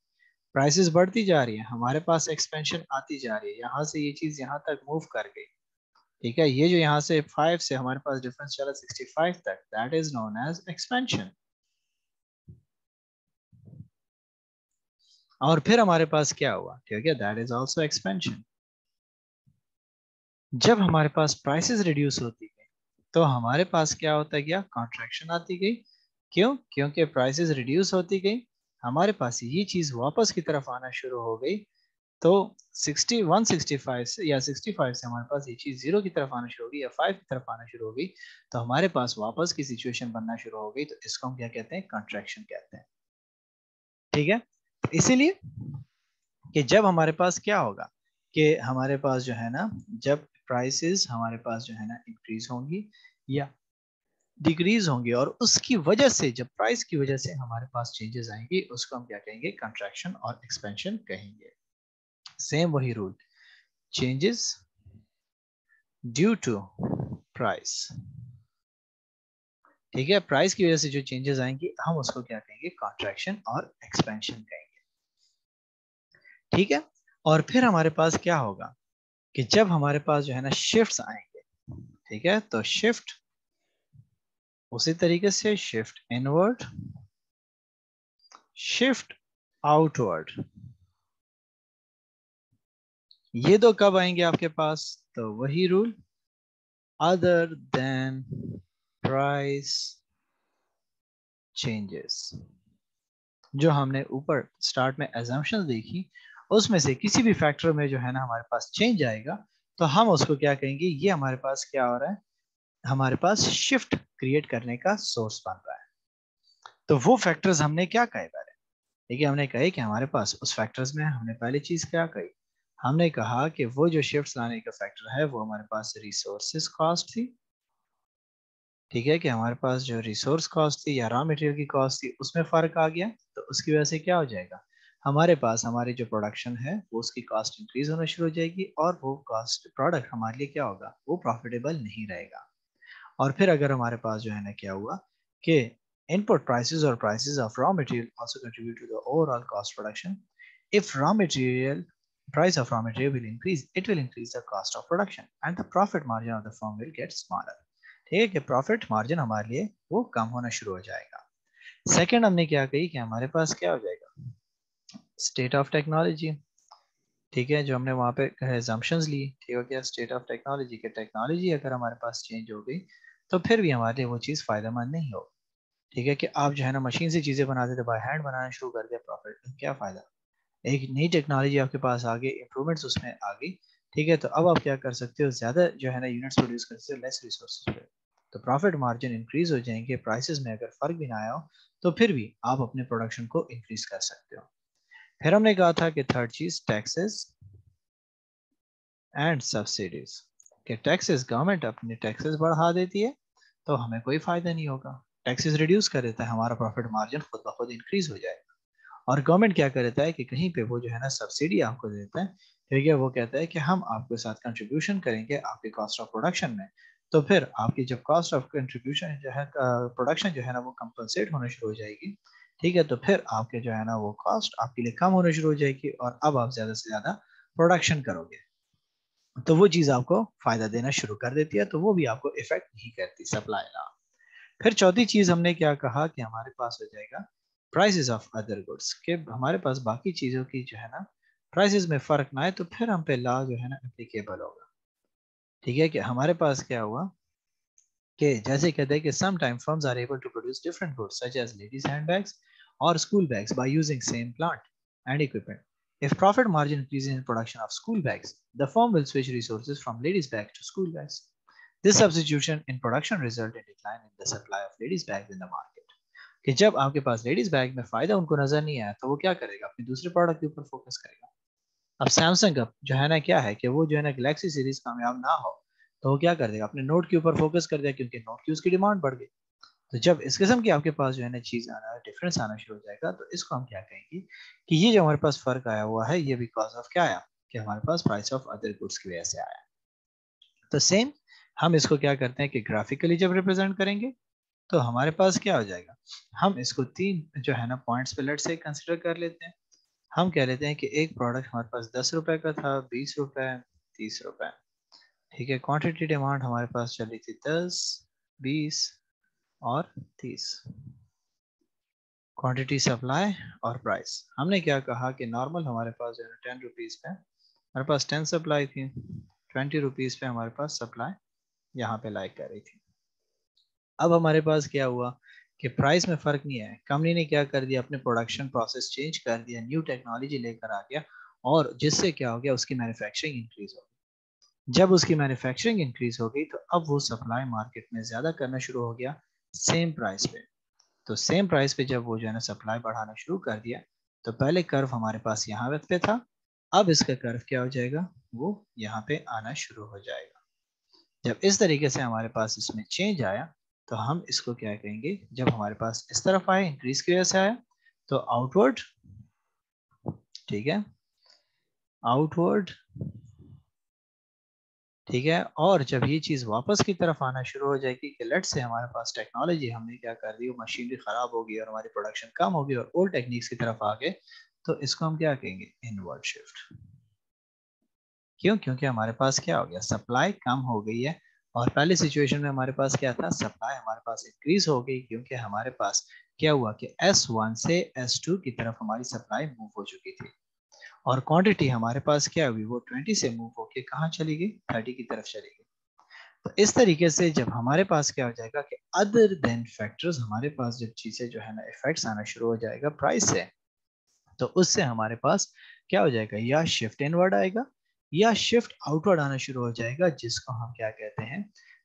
प्राइसेस बढ़ती जा रही है, हमारे पास एक्सपेंशन आती जा रही है, यहाँ से ये चीज यहाँ तक मूव कर गई, ठीक है, ये जो यहाँ से 5 से हमारे पास डिफरेंस चला 65 तक, that is known as expansion. और फिर हमारे पास क्या हुआ? ठीक है, दैट इज आल्सो एक्सपेंशन। जब हमारे पास प्राइसेस रिड्यूस होती गई तो हमारे पास क्या होता गया? कॉन्ट्रैक्शन आती गई। क्यों? क्योंकि प्राइसेस रिड्यूस होती गई, हमारे पास ये चीज वापस की तरफ आना शुरू हो गई। तो 165 से या 65 से हमारे पास ये चीज 0 की तरफ आना शुरू हो गई या 5 की तरफ आना शुरू हो गई, तो हमारे पास वापस की सिचुएशन बनना शुरू हो गई। तो इसको हम क्या कहते हैं? कॉन्ट्रैक्शन कहते हैं, ठीक है। इसीलिए कि जब हमारे पास क्या होगा कि हमारे पास जो है ना जब प्राइसेस हमारे पास जो है ना इंक्रीज होंगी या डिक्रीज होंगी, और उसकी वजह से जब प्राइस की वजह से हमारे पास चेंजेस आएंगी, उसको हम क्या कहेंगे? कंट्रैक्शन और एक्सपेंशन कहेंगे। सेम वही rule, changes due to price, ठीक है, प्राइस की वजह से जो चेंजेस आएंगी हम उसको क्या कहेंगे? कॉन्ट्रैक्शन और एक्सपेंशन कहेंगे, ठीक है। और फिर हमारे पास क्या होगा कि जब हमारे पास जो है ना शिफ्ट्स आएंगे, ठीक है, तो शिफ्ट उसी तरीके से शिफ्ट इनवर्ड, शिफ्ट आउटवर्ड, ये दो कब आएंगे आपके पास? तो वही rule, other than price changes, जो हमने ऊपर स्टार्ट में एजम्पशन देखी, उसमें से किसी भी फैक्टर में जो है ना हमारे पास चेंज आएगा, तो हम उसको क्या कहेंगे? ये हमारे पास क्या हो रहा है? हमारे पास शिफ्ट क्रिएट करने का सोर्स बन रहा है। तो वो फैक्टर्स हमने क्या कहे पहले? देखिए, हमने कहे कि हमारे पास उस फैक्टर्स में हमने पहली चीज क्या कही? हमने कहा कि वो जो शिफ्ट्स लाने का फैक्टर है वो हमारे पास रिसोर्सेज कॉस्ट थी, ठीक है, कि हमारे पास जो रिसोर्स कॉस्ट थी या रॉ मटेरियल की कॉस्ट थी उसमें फ़र्क आ गया, तो उसकी वजह से क्या हो जाएगा, हमारे पास हमारी जो प्रोडक्शन है वो उसकी कॉस्ट इंक्रीज होना शुरू हो जाएगी और वो कॉस्ट प्रोडक्ट हमारे लिए क्या होगा, वो प्रॉफिटेबल नहीं रहेगा। और फिर अगर हमारे पास जो है ना क्या हुआ कि input prices or prices of raw material also contribute to the overall cost production. If raw material price of raw material will increase, it will increase the cost of production and the profit margin of the firm will get smaller. ठीक है, कि profit margin हमारे लिए वो कम होना शुरू हो जाएगा। सेकंड हमने क्या कही कि हमारे पास क्या हो जाएगा, स्टेट ऑफ टेक्नोलॉजी। ठीक है, जो हमने वहाँ पे एजम्पशंस ली, ठीक हो गया, स्टेट ऑफ टेक्नोलॉजी के टेक्नोलॉजी अगर हमारे पास चेंज हो गई तो फिर भी हमारे लिए वो चीज़ फायदेमंद नहीं हो। ठीक है, कि आप जो है ना मशीन से चीज़ें बनाते थे, बाय हैंड बनाना शुरू कर दिया, प्रॉफिट क्या फ़ायदा। एक नई टेक्नोलॉजी आपके पास आ गई, इंप्रूवमेंट्स उसमें आ गई। ठीक है, तो अब आप क्या कर सकते हो, ज़्यादा जो है ना यूनिट्स प्रोड्यूस कर सकते हो लेस रिसोर्सेज पे, तो प्रॉफिट मार्जिन इंक्रीज हो जाएंगे। प्राइसेस में अगर फर्क भी ना आया हो तो फिर भी आप अपने प्रोडक्शन को इंक्रीज कर सकते हो। फिर हमने कहा था कि थर्ड चीज टैक्सेस एंड सब्सिडीज, कि टैक्सेस, गवर्नमेंट अपने टैक्सेस बढ़ा देती है तो हमें कोई फायदा नहीं होगा, टैक्सेस रिड्यूस कर देता है, हमारा प्रॉफिट मार्जिन खुद ब खुद इंक्रीज हो जाएगा। और गवर्नमेंट क्या करता है कि कहीं पे वो जो है ना सब्सिडी आपको दे देता है। ठीक है, वो कहता है कि हम आपके साथ कंट्रीब्यूशन करेंगे आपके कॉस्ट ऑफ प्रोडक्शन में, तो फिर आपकी जब कॉस्ट ऑफ कंट्रीब्यूशन जो है, प्रोडक्शन जो है ना वो कंपनसेट होना शुरू हो जाएगी। ठीक है, तो फिर आपके जो है ना वो कॉस्ट आपके लिए कम होना शुरू हो जाएगी और अब आप ज्यादा से ज्यादा प्रोडक्शन करोगे, तो वो चीज आपको फायदा देना शुरू कर देती है, तो वो भी आपको इफेक्ट नहीं करती सप्लाई लॉ। फिर चौथी चीज हमने क्या कहा कि हमारे पास हो जाएगा प्राइसेस ऑफ अदर गुड्स, के हमारे पास बाकी चीजों की जो है ना प्राइसेस में फर्क ना आए तो फिर हम पे लॉ जो है ना एप्लीकेबल होगा। ठीक है, कि हमारे पास क्या हुआ कि जैसे कहते हैं कि sometimes firms are able to produce different goods such as ladies handbags or school bags by using same plant and equipment. If profit margin increases in production of school bags, the firm will switch resources from ladies bag to school bags. This substitution in production result in decline in the supply of ladies bags in the market. कि जब आपके पास ladies bag में फायदा उनको नजर नहीं आया तो वो क्या करेगा, अपने दूसरे प्रोडक्ट के ऊपर फोकस करेगा। अब सैमसंग का जो है ना क्या है कि वो जो है ना गैलेक्सी सीरीज कामयाब ना हो तो वो क्या कर देगा, अपने नोट के ऊपर फोकस कर देगा, क्योंकि नोट की उसकी डिमांड बढ़ गई। तो जब इस किस्म की आपके पास जो है ना चीज आना, डिफरेंस आना शुरू हो जाएगा, तो इसको हम क्या कहेंगे कि ये जो हमारे पास फर्क आया हुआ है ये बिकॉज ऑफ क्या आया, कि हमारे पास प्राइस ऑफ अदर गुड्स की वजह से आया। तो सेम हम इसको क्या करते हैं कि ग्राफिकली जब रिप्रेजेंट करेंगे तो हमारे पास क्या हो जाएगा, हम इसको तीन जो है ना पॉइंट्स पे लेट से कंसिडर कर लेते हैं। हम कह लेते हैं कि एक प्रोडक्ट हमारे पास 10 रुपए का था, 20 रुपए, 30 रुपए। ठीक है, क्वांटिटी डिमांड हमारे पास चली थी 10, 20 और 30। क्वांटिटी सप्लाई और प्राइस हमने क्या कहा कि नॉर्मल हमारे पास जो है 10 रुपीज पे हमारे पास 10 सप्लाई थी, 20 रुपीज पे हमारे पास सप्लाई यहाँ पे लाइक कर रही थी। अब हमारे पास क्या हुआ कि प्राइस में फर्क नहीं है, कंपनी ने क्या कर दिया, अपने प्रोडक्शन प्रोसेस चेंज कर दिया, न्यू टेक्नोलॉजी लेकर आ गया और जिससे क्या हो गया, उसकी मैन्युफैक्चरिंग इंक्रीज हो गई। जब उसकी मैन्युफैक्चरिंग इंक्रीज हो गई तो अब वो सप्लाई मार्केट में ज्यादा करना शुरू हो गया सेम प्राइस पे। तो सेम प्राइस पे जब वो जो है ना सप्लाई बढ़ाना शुरू कर दिया तो पहले कर्व हमारे पास यहाँ पे था, अब इसका कर्व क्या हो जाएगा, वो यहाँ पे आना शुरू हो जाएगा। जब इस तरीके से हमारे पास इसमें चेंज आया तो हम इसको क्या कहेंगे, जब हमारे पास इस तरफ आए इंक्रीज की वजह से आया तो आउटवर्ड। ठीक है, आउटवर्ड। ठीक है, और जब ये चीज वापस की तरफ आना शुरू हो जाएगी कि लेट से हमारे पास टेक्नोलॉजी हमने क्या कर दी, वो मशीनरी खराब हो गई और हमारी प्रोडक्शन कम हो गई और ओल्ड टेक्निक्स की तरफ आ गए, तो इसको हम क्या कहेंगे, इनवर्ड शिफ्ट। क्यों, क्योंकि हमारे पास क्या हो गया, सप्लाई कम हो गई है और पहले सिचुएशन में हमारे पास क्या था, सप्लाई हमारे पास इंक्रीज हो गई, क्योंकि हमारे पास क्या हुआ कि S1 से S2 की तरफ हमारी सप्लाई मूव हो चुकी थी और क्वांटिटी हमारे पास क्या हुई, वो 20 से मूव होके कहाँ चली गई, 30 की तरफ चली गई। तो इस तरीके से जब हमारे पास क्या हो जाएगा कि अदर देन फैक्टर्स, हमारे पास जब चीजें जो है ना इफेक्ट्स आना शुरू हो जाएगा प्राइस से, तो उससे हमारे पास क्या हो जाएगा, या शिफ्ट इनवर्ड आएगा या शिफ्ट आउटवर्ड आना शुरू हो जाएगा, जिसको हम क्या कहते हैं,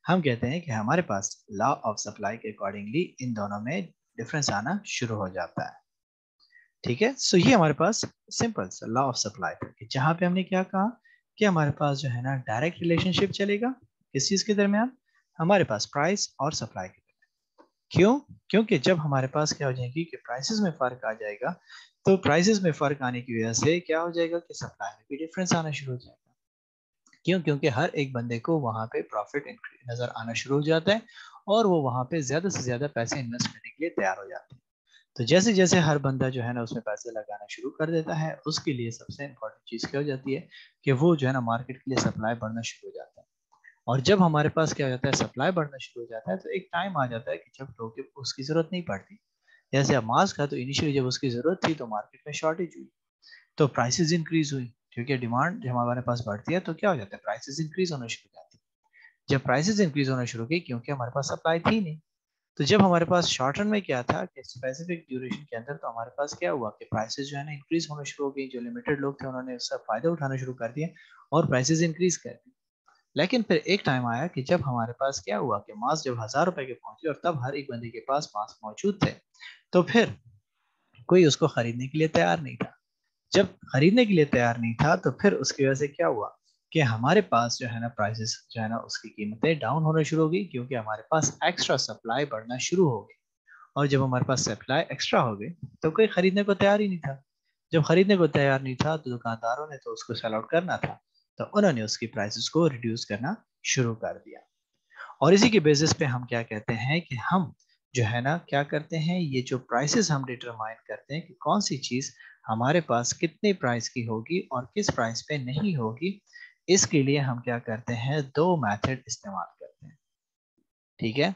हम कहते हैं कि हमारे पास लॉ ऑफ सप्लाई के अकॉर्डिंगली इन दोनों में डिफरेंस आना शुरू हो जाता है। ठीक है, सो ये हमारे पास सिंपल सा लॉ ऑफ सप्लाई था कि जहां पे हमने क्या कहा कि हमारे पास जो है ना डायरेक्ट रिलेशनशिप चलेगा किस चीज के दरमियान, हमारे पास प्राइस और सप्लाई की। क्यों? क्योंकि जब हमारे पास क्या हो जाएगी कि प्राइसेस में फर्क आ जाएगा, तो प्राइसेस में फर्क आने की वजह से क्या हो जाएगा कि सप्लाई में भी डिफरेंस आना शुरू हो जाएगा। क्यों? क्योंकि हर एक बंदे को वहां पे प्रॉफिट नजर आना शुरू हो जाता है और वो वहां पे ज्यादा से ज्यादा पैसे इन्वेस्ट करने के लिए तैयार हो जाते हैं। तो जैसे जैसे हर बंदा जो है ना उसमें पैसे लगाना शुरू कर देता है, उसके लिए सबसे इंपॉर्टेंट चीज क्या हो जाती है कि वो जो है ना मार्केट के लिए सप्लाई बढ़ना शुरू हो जाता है। और जब हमारे पास क्या हो जाता है, सप्लाई बढ़ना शुरू हो जाता है, तो एक टाइम आ जाता है कि जब लोगों को उसकी जरूरत नहीं पड़ती। जैसे अब मास्क का, तो इनिशियली जब उसकी जरूरत थी तो मार्केट में शॉर्टेज हुई, तो प्राइसेस इंक्रीज हुई, क्योंकि डिमांड जब हमारे पास बढ़ती है तो क्या हो जाता है, प्राइसेस इंक्रीज होना शुरू हो जाती है। जब प्राइसेस इंक्रीज होना शुरू हुई, क्योंकि हमारे पास सप्लाई थी नहीं, तो जब हमारे पास शॉर्ट रन में क्या था कि स्पेसिफिक ड्यूरेशन के अंदर, तो हमारे पास क्या हुआ कि प्राइसेस जो है ना इंक्रीज होना शुरू हो गई। जो लिमिटेड लोग थे उन्होंने उसका फायदा उठाना शुरू कर दिया और प्राइसेस इंक्रीज कर दी। लेकिन फिर एक टाइम आया कि जब हमारे पास क्या हुआ कि मास्क जब 1,000 रुपए के पहुंचे और तब हर एक बंदे के पास मास्क मौजूद थे, तो फिर कोई उसको खरीदने के लिए तैयार नहीं था। जब खरीदने के लिए तैयार नहीं था, तो फिर उसकी वजह से क्या हुआ कि हमारे पास जो है ना प्राइसेस जो है ना उसकी कीमतें डाउन होना शुरू हो गई, क्योंकि हमारे पास एक्स्ट्रा सप्लाई बढ़ना शुरू हो गई। और जब हमारे पास सप्लाई एक्स्ट्रा हो गई, तो कोई खरीदने को तैयार ही नहीं था। जब खरीदने को तैयार नहीं था, तो दुकानदारों ने तो उसको सेल आउट करना था, तो उन्होंने उसकी प्राइसेस को रिड्यूस करना शुरू कर दिया। और इसी के बेसिस पे हम क्या कहते हैं कि हम जो है ना क्या करते हैं, ये जो प्राइसेस हम डिटरमाइन करते हैं कि कौन सी चीज हमारे पास कितने प्राइस की होगी और किस प्राइस पे नहीं होगी, इसके लिए हम क्या करते हैं, दो मेथड इस्तेमाल करते हैं। ठीक है,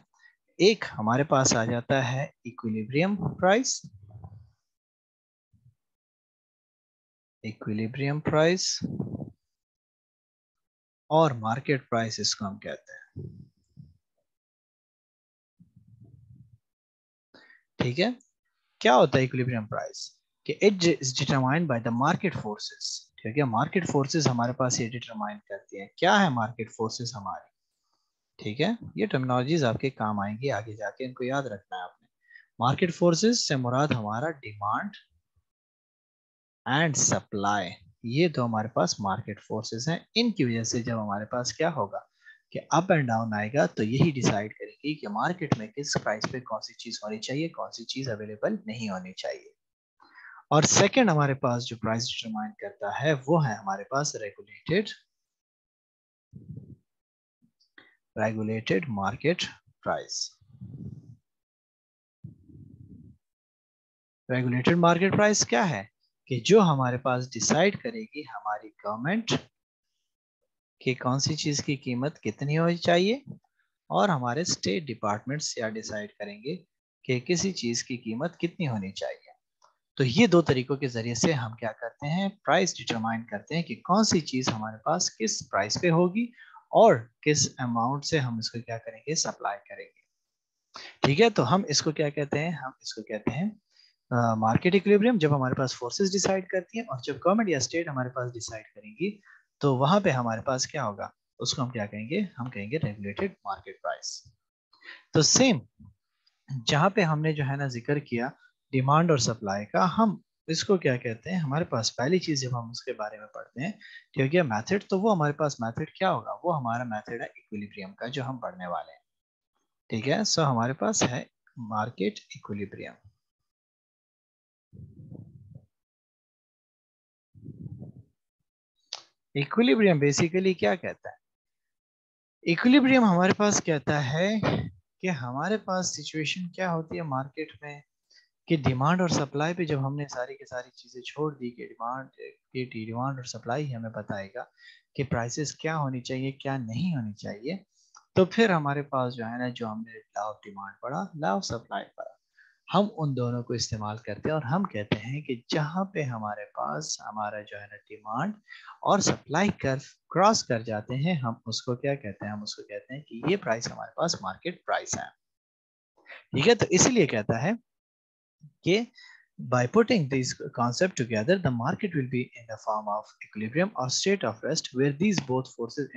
एक हमारे पास आ जाता है इक्विलिब्रियम प्राइस, इक्विलिब्रियम प्राइस और मार्केट प्राइस इसको हम कहते हैं। ठीक है, क्या होता है इक्विलिब्रियम प्राइस कि it is determined by the market forces. ठीक है, मार्केट फोर्सेस हमारे पास ये डिटरमाइन करती हैं। क्या है मार्केट फोर्सेस हमारी? ठीक है, ये टर्मिनोलॉजीज आपके काम आएंगी आगे जाके, इनको याद रखना है आपने। मार्केट फोर्सेस से मुराद हमारा डिमांड एंड सप्लाई, ये तो हमारे पास मार्केट फोर्सेस हैं। इनकी वजह से जब हमारे पास क्या होगा कि अप एंड डाउन आएगा, तो यही डिसाइड करेगी कि मार्केट में किस प्राइस पे कौन सी चीज होनी चाहिए, कौन सी चीज अवेलेबल नहीं होनी चाहिए। और सेकंड हमारे पास जो प्राइस डिटरमाइन करता है वो है हमारे पास regulated, regulated market price. Regulated market price क्या है कि जो हमारे पास डिसाइड करेगी हमारी गवर्नमेंट कि कौन सी चीज की कीमत कितनी होनी चाहिए, और हमारे स्टेट डिपार्टमेंट्स या डिसाइड करेंगे कि किसी चीज की कीमत कितनी होनी चाहिए। तो ये दो तरीकों के जरिए से हम क्या करते हैं, प्राइस डिटरमाइन करते हैं कि कौन सी चीज हमारे पास किस प्राइस पे होगी और किस अमाउंट से हम इसको क्या करेंगे, सप्लाई करेंगे। ठीक है, तो हम इसको क्या कहते हैं, हम इसको कहते हैं मार्केट इक्विलिब्रियम, जब हमारे पास फोर्सेस डिसाइड करती हैं। और जब गवर्नमेंट या स्टेट हमारे पास डिसाइड करेंगी, तो वहां पे हमारे पास क्या होगा, उसको हम क्या कहेंगे, हम कहेंगे रेगुलेटेड मार्केट प्राइस। तो सेम जहां पे हमने जो है ना जिक्र किया डिमांड और सप्लाई का, हम इसको क्या कहते हैं, हमारे पास पहली चीज जब हम उसके बारे में पढ़ते हैं, ठीक है, मेथड, तो वो हमारे पास मेथड क्या होगा, वो हमारा मेथड है इक्विलिब्रियम का जो हम पढ़ने वाले हैं। ठीक है, सो हमारे पास है मार्केट इक्विलिब्रियम। इक्विलिब्रियम बेसिकली क्या कहता है, इक्विलिब्रियम हमारे पास कहता है कि हमारे पास सिचुएशन क्या होती है मार्केट में कि डिमांड और सप्लाई पे जब हमने सारी की सारी चीजें छोड़ दी कि डिमांड और सप्लाई हमें बताएगा कि प्राइसेस क्या होनी चाहिए क्या नहीं होनी चाहिए, तो फिर हमारे पास जो है ना, जो हमने लॉ ऑफ डिमांड पढ़ा, लॉ ऑफ सप्लाई पढ़ा, हम उन दोनों को इस्तेमाल करते हैं और हम कहते हैं कि जहां पे हमारे पास हमारा जो है ना डिमांड और सप्लाई कर्व क्रॉस कर जाते हैं, हम उसको क्या कहते हैं, हम उसको कहते हैं कि ये प्राइस हमारे पास मार्केट प्राइस है। ठीक है, तो इसीलिए कहता है कि by putting these concepts together, the market will be in the form of equilibrium or state of rest where these both forces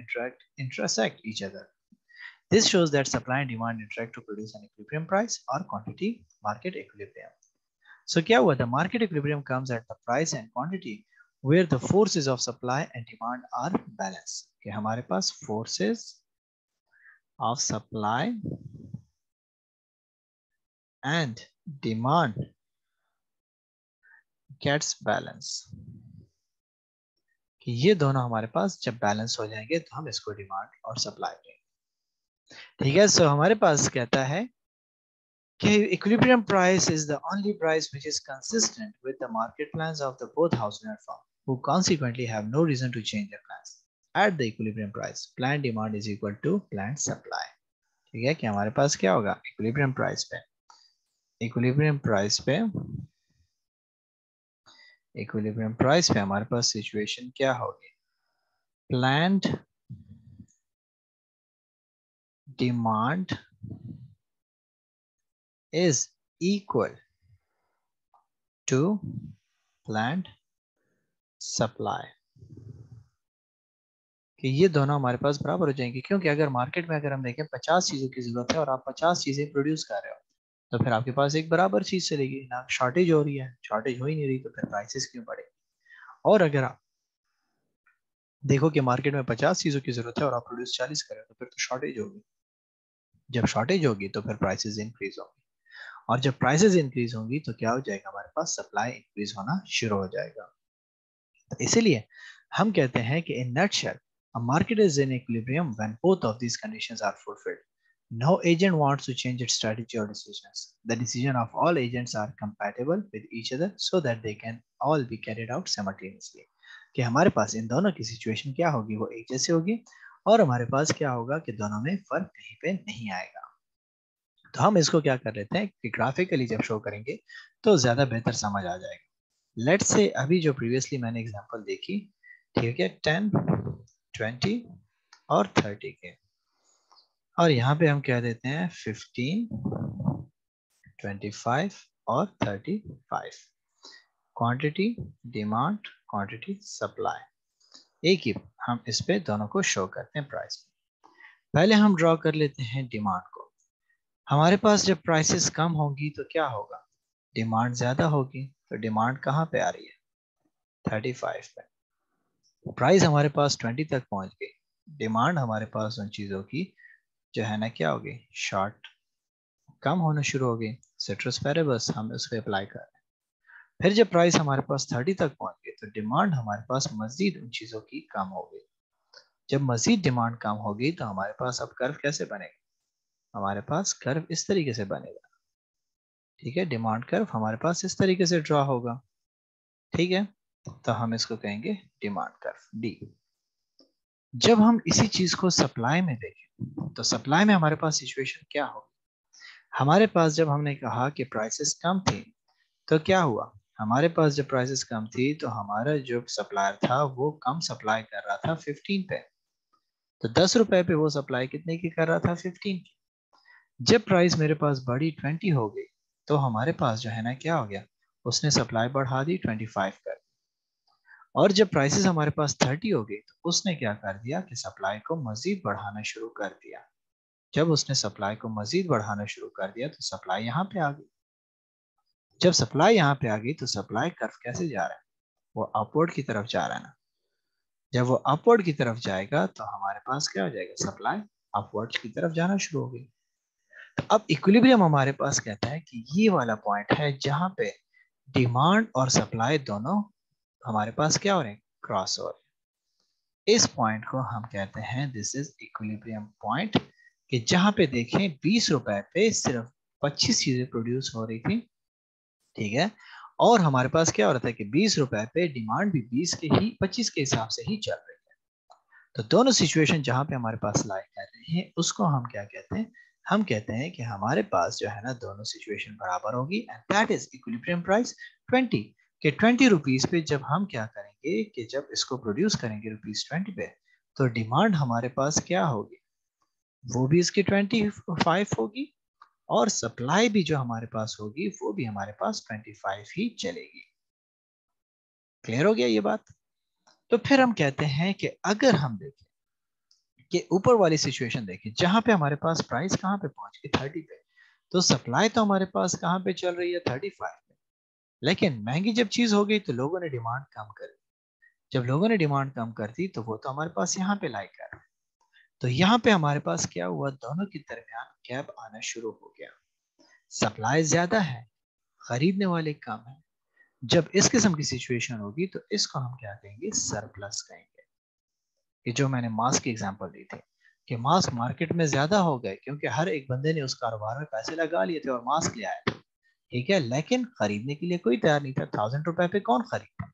intersect each other. This shows that supply and demand interact to produce an equilibrium price or quantity market equilibrium. So क्या हुआ, the market equilibrium comes at the price and quantity where the forces of supply and demand are balanced. कि हमारे पास forces of supply and demand gets balance, कि ये दोनों हमारे पास जब balance हो जाएंगे तो हम इसको डिमांड और सप्लाई करेंगे। ठीक है, सो हमारे पास कहता है कि equilibrium price is the only price which is consistent with the market plans of the both household and firm, who consequently have no reason to change their plans. At the equilibrium price, planned demand is equal to planned supply. ठीक है, कि हमारे पास क्या होगा equilibrium price पे, equilibrium price पे हमारे पास situation क्या होगी, planned demand is equal to planned supply, कि ये दोनों हमारे पास बराबर हो जाएंगे। क्योंकि अगर मार्केट में अगर हम देखें 50 चीजों की जरूरत है और आप 50 चीजें प्रोड्यूस कर रहे हो, तो फिर आपके पास एक बराबर चीज चलेगी ना, शॉर्टेज हो रही है, शॉर्टेज हो ही नहीं रही, तो फिर प्राइसेस क्यों बढ़ेगी। और अगर आप देखो कि मार्केट में 50 चीजों की जरूरत है और आप प्रोड्यूस 40 कर रहे हो, तो फिर तो शॉर्टेज होगी। जब शॉर्टेज होगी तो फिर प्राइसेस इंक्रीज होंगी, और जब प्राइसेस इंक्रीज होंगी तो क्या हो जाएगा, हमारे पास सप्लाई इंक्रीज होना शुरू हो जाएगा। तो इसीलिए हम कहते हैं कि in nutshell, a market is in equilibrium when both of these conditions are fulfilled. No agent wants to change its strategy or decisions. The decision of all agents are compatible with each other so that they can all be carried out simultaneously. कि हमारे पास इन दोनों की situation क्या होगी, वो एक जैसी होगी, और हमारे पास क्या होगा कि दोनों में फर्क कहीं पे नहीं आएगा। तो हम इसको क्या कर लेते हैं कि ग्राफिकली जब शो करेंगे तो ज्यादा बेहतर समझ आ जाएगा। लेट्स से अभी जो प्रीवियसली मैंने एग्जांपल देखी, ठीक है, 10, 20 और 30 के, और यहाँ पे हम कह देते हैं 15, 25 और 35, क्वांटिटी डिमांड, क्वांटिटी सप्लाई, एक ही हम इस पे दोनों को शो करते हैं प्राइस। पहले हम ड्रॉ कर लेते हैं डिमांड को। हमारे पास जब प्राइसेस कम होंगी तो क्या होगा, डिमांड ज्यादा होगी, तो डिमांड कहाँ पे आ रही है, 35 पे। प्राइस हमारे पास 20 तक पहुंच गई, डिमांड हमारे पास उन चीजों की जो है ना क्या होगी, शॉर्ट कम होना शुरू हो गई, सिट्रस पेरेबस हम उस पर अप्लाई कर रहे हैं। फिर जब प्राइस हमारे पास 30 तक पहुंच गई तो डिमांड हमारे पास मजीद उन चीजों की कम हो गई। जब मजीद डिमांड कम होगी तो हमारे पास अब कर्व कैसे बनेगा, हमारे पास कर्व इस तरीके से बनेगा। ठीक है, डिमांड कर्व हमारे पास इस तरीके से ड्रॉ होगा। ठीक है, तो हम इसको कहेंगे डिमांड कर्व डी। जब हम इसी चीज को सप्लाई में देखें तो सप्लाई में हमारे पास सिचुएशन क्या होगी, हमारे पास जब हमने कहा कि प्राइसेस कम थी तो क्या हुआ, हमारे पास जब प्राइसेस कम थी तो हमारा जो सप्लायर था वो कम सप्लाई कर रहा था 15 पे, तो 10 रुपए पे वो सप्लाई कितने की कर रहा था, 15 की। जब प्राइस मेरे पास बढ़ी 20 हो गई तो हमारे पास जो है ना क्या हो गया, उसने सप्लाई बढ़ा दी 25 कर, और जब प्राइसेस हमारे पास 30 हो गई तो उसने क्या कर दिया कि सप्लाई को मजीद बढ़ाना शुरू कर दिया। जब उसने सप्लाई को मजीद बढ़ाना शुरू कर दिया तो सप्लाई यहाँ पे आ गई। जब सप्लाई यहाँ पे आ गई तो सप्लाई कर्व कैसे जा रहा है, वो अपवर्ड की तरफ जा रहा है ना। जब वो अपवर्ड की तरफ जाएगा तो हमारे पास क्या हो जाएगा, सप्लाई अपवर्ड की तरफ जाना शुरू हो गई। तो अब इक्विलिब्रियम हमारे पास कहता है कि ये वाला पॉइंट है जहां पे डिमांड और सप्लाई दोनों हमारे पास क्या हो रहे हैं, क्रॉस हो रहे हैं। इस पॉइंट को हम कहते हैं दिस इज इक्विलिब्रियम पॉइंट, कि जहां पे देखें 20 रुपए पे सिर्फ 25 चीजें प्रोड्यूस हो रही थी। ठीक है, और हमारे पास क्या हो रहा था कि 20 रुपए पे डिमांड भी 25 के हिसाब से ही चल रही है। तो दोनों सिचुएशन जहां पे हमारे पास लाई कर रहे हैं उसको हम क्या कहते हैं, हम कहते हैं कि हमारे पास जो है ना दोनों सिचुएशन बराबर होगी, and that is equilibrium price 20, के 20 रुपीज पे जब हम क्या करेंगे कि जब इसको प्रोड्यूस करेंगे रुपीज 20 पे, तो डिमांड हमारे पास क्या होगी, वो भी इसकी 25 होगी, और सप्लाई भी जो हमारे पास होगी वो भी हमारे पास 25 ही चलेगी। क्लियर हो गया ये बात। तो फिर हम कहते हैं कि अगर हम देखें कि ऊपर वाली सिचुएशन देखें जहां पे हमारे पास प्राइस कहां पे पहुंच गई 30 पे, तो सप्लाई तो हमारे पास कहां पे चल रही है 35 पे, लेकिन महंगी जब चीज हो गई तो लोगों ने डिमांड कम कर दी। जब लोगों ने डिमांड कम कर दी तो वो तो हमारे पास यहाँ पे लाई कर, तो यहाँ पे हमारे पास क्या हुआ, दोनों के दरमियान गैप आना शुरू हो गया। सप्लाई ज्यादा है, खरीदने वाले कम है। जब इस किस्म की सिचुएशन होगी तो इसको हम क्या कहेंगे, सरप्लस कहेंगे। ये जो मैंने मास्क की एग्जांपल दी थी कि मास्क मार्केट में ज्यादा हो गए क्योंकि हर एक बंदे ने उस कारोबार में पैसे लगा लिए थे और मास्क ले आया था, ठीक है, लेकिन खरीदने के लिए कोई तैयार नहीं था। 1000 रुपए पे कौन खरीदता।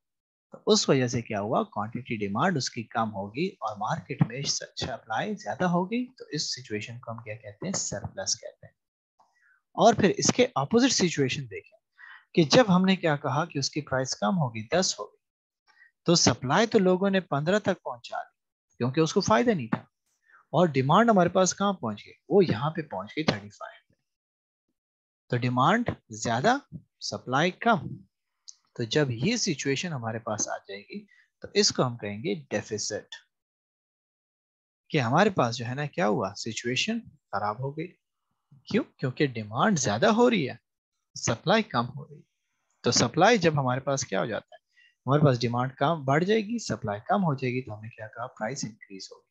तो उस वजह से क्या हुआ, क्वांटिटी डिमांड उसकी कम होगी और मार्केट में सप्लाई ज्यादा होगी। तो इस सिचुएशन को हम क्या कहते हैं, सरप्लस कहते हैं। और फिर इसके अपोजिट सिचुएशन देखें कि जब हमने क्या कहा कि उसकी प्राइस कम होगी, 10 होगी, तो सप्लाई तो लोगों ने 15 तक पहुंचा दी क्योंकि उसको फायदा नहीं था। और डिमांड हमारे पास कहाँ पहुंच गई, वो यहाँ पे पहुंच गई 35 में। तो डिमांड ज्यादा, सप्लाई कम। तो जब ये सिचुएशन हमारे पास आ जाएगी तो इसको हम कहेंगे डेफिसिट, कि हमारे पास जो है ना क्या हुआ, सिचुएशन खराब हो गई। क्यों, क्योंकि डिमांड ज्यादा हो रही है, सप्लाई कम हो रही है। तो सप्लाई जब हमारे पास क्या हो जाता है, हमारे पास डिमांड कम बढ़ जाएगी, सप्लाई कम हो जाएगी, तो हमने क्या कहा, प्राइस इंक्रीज होगी।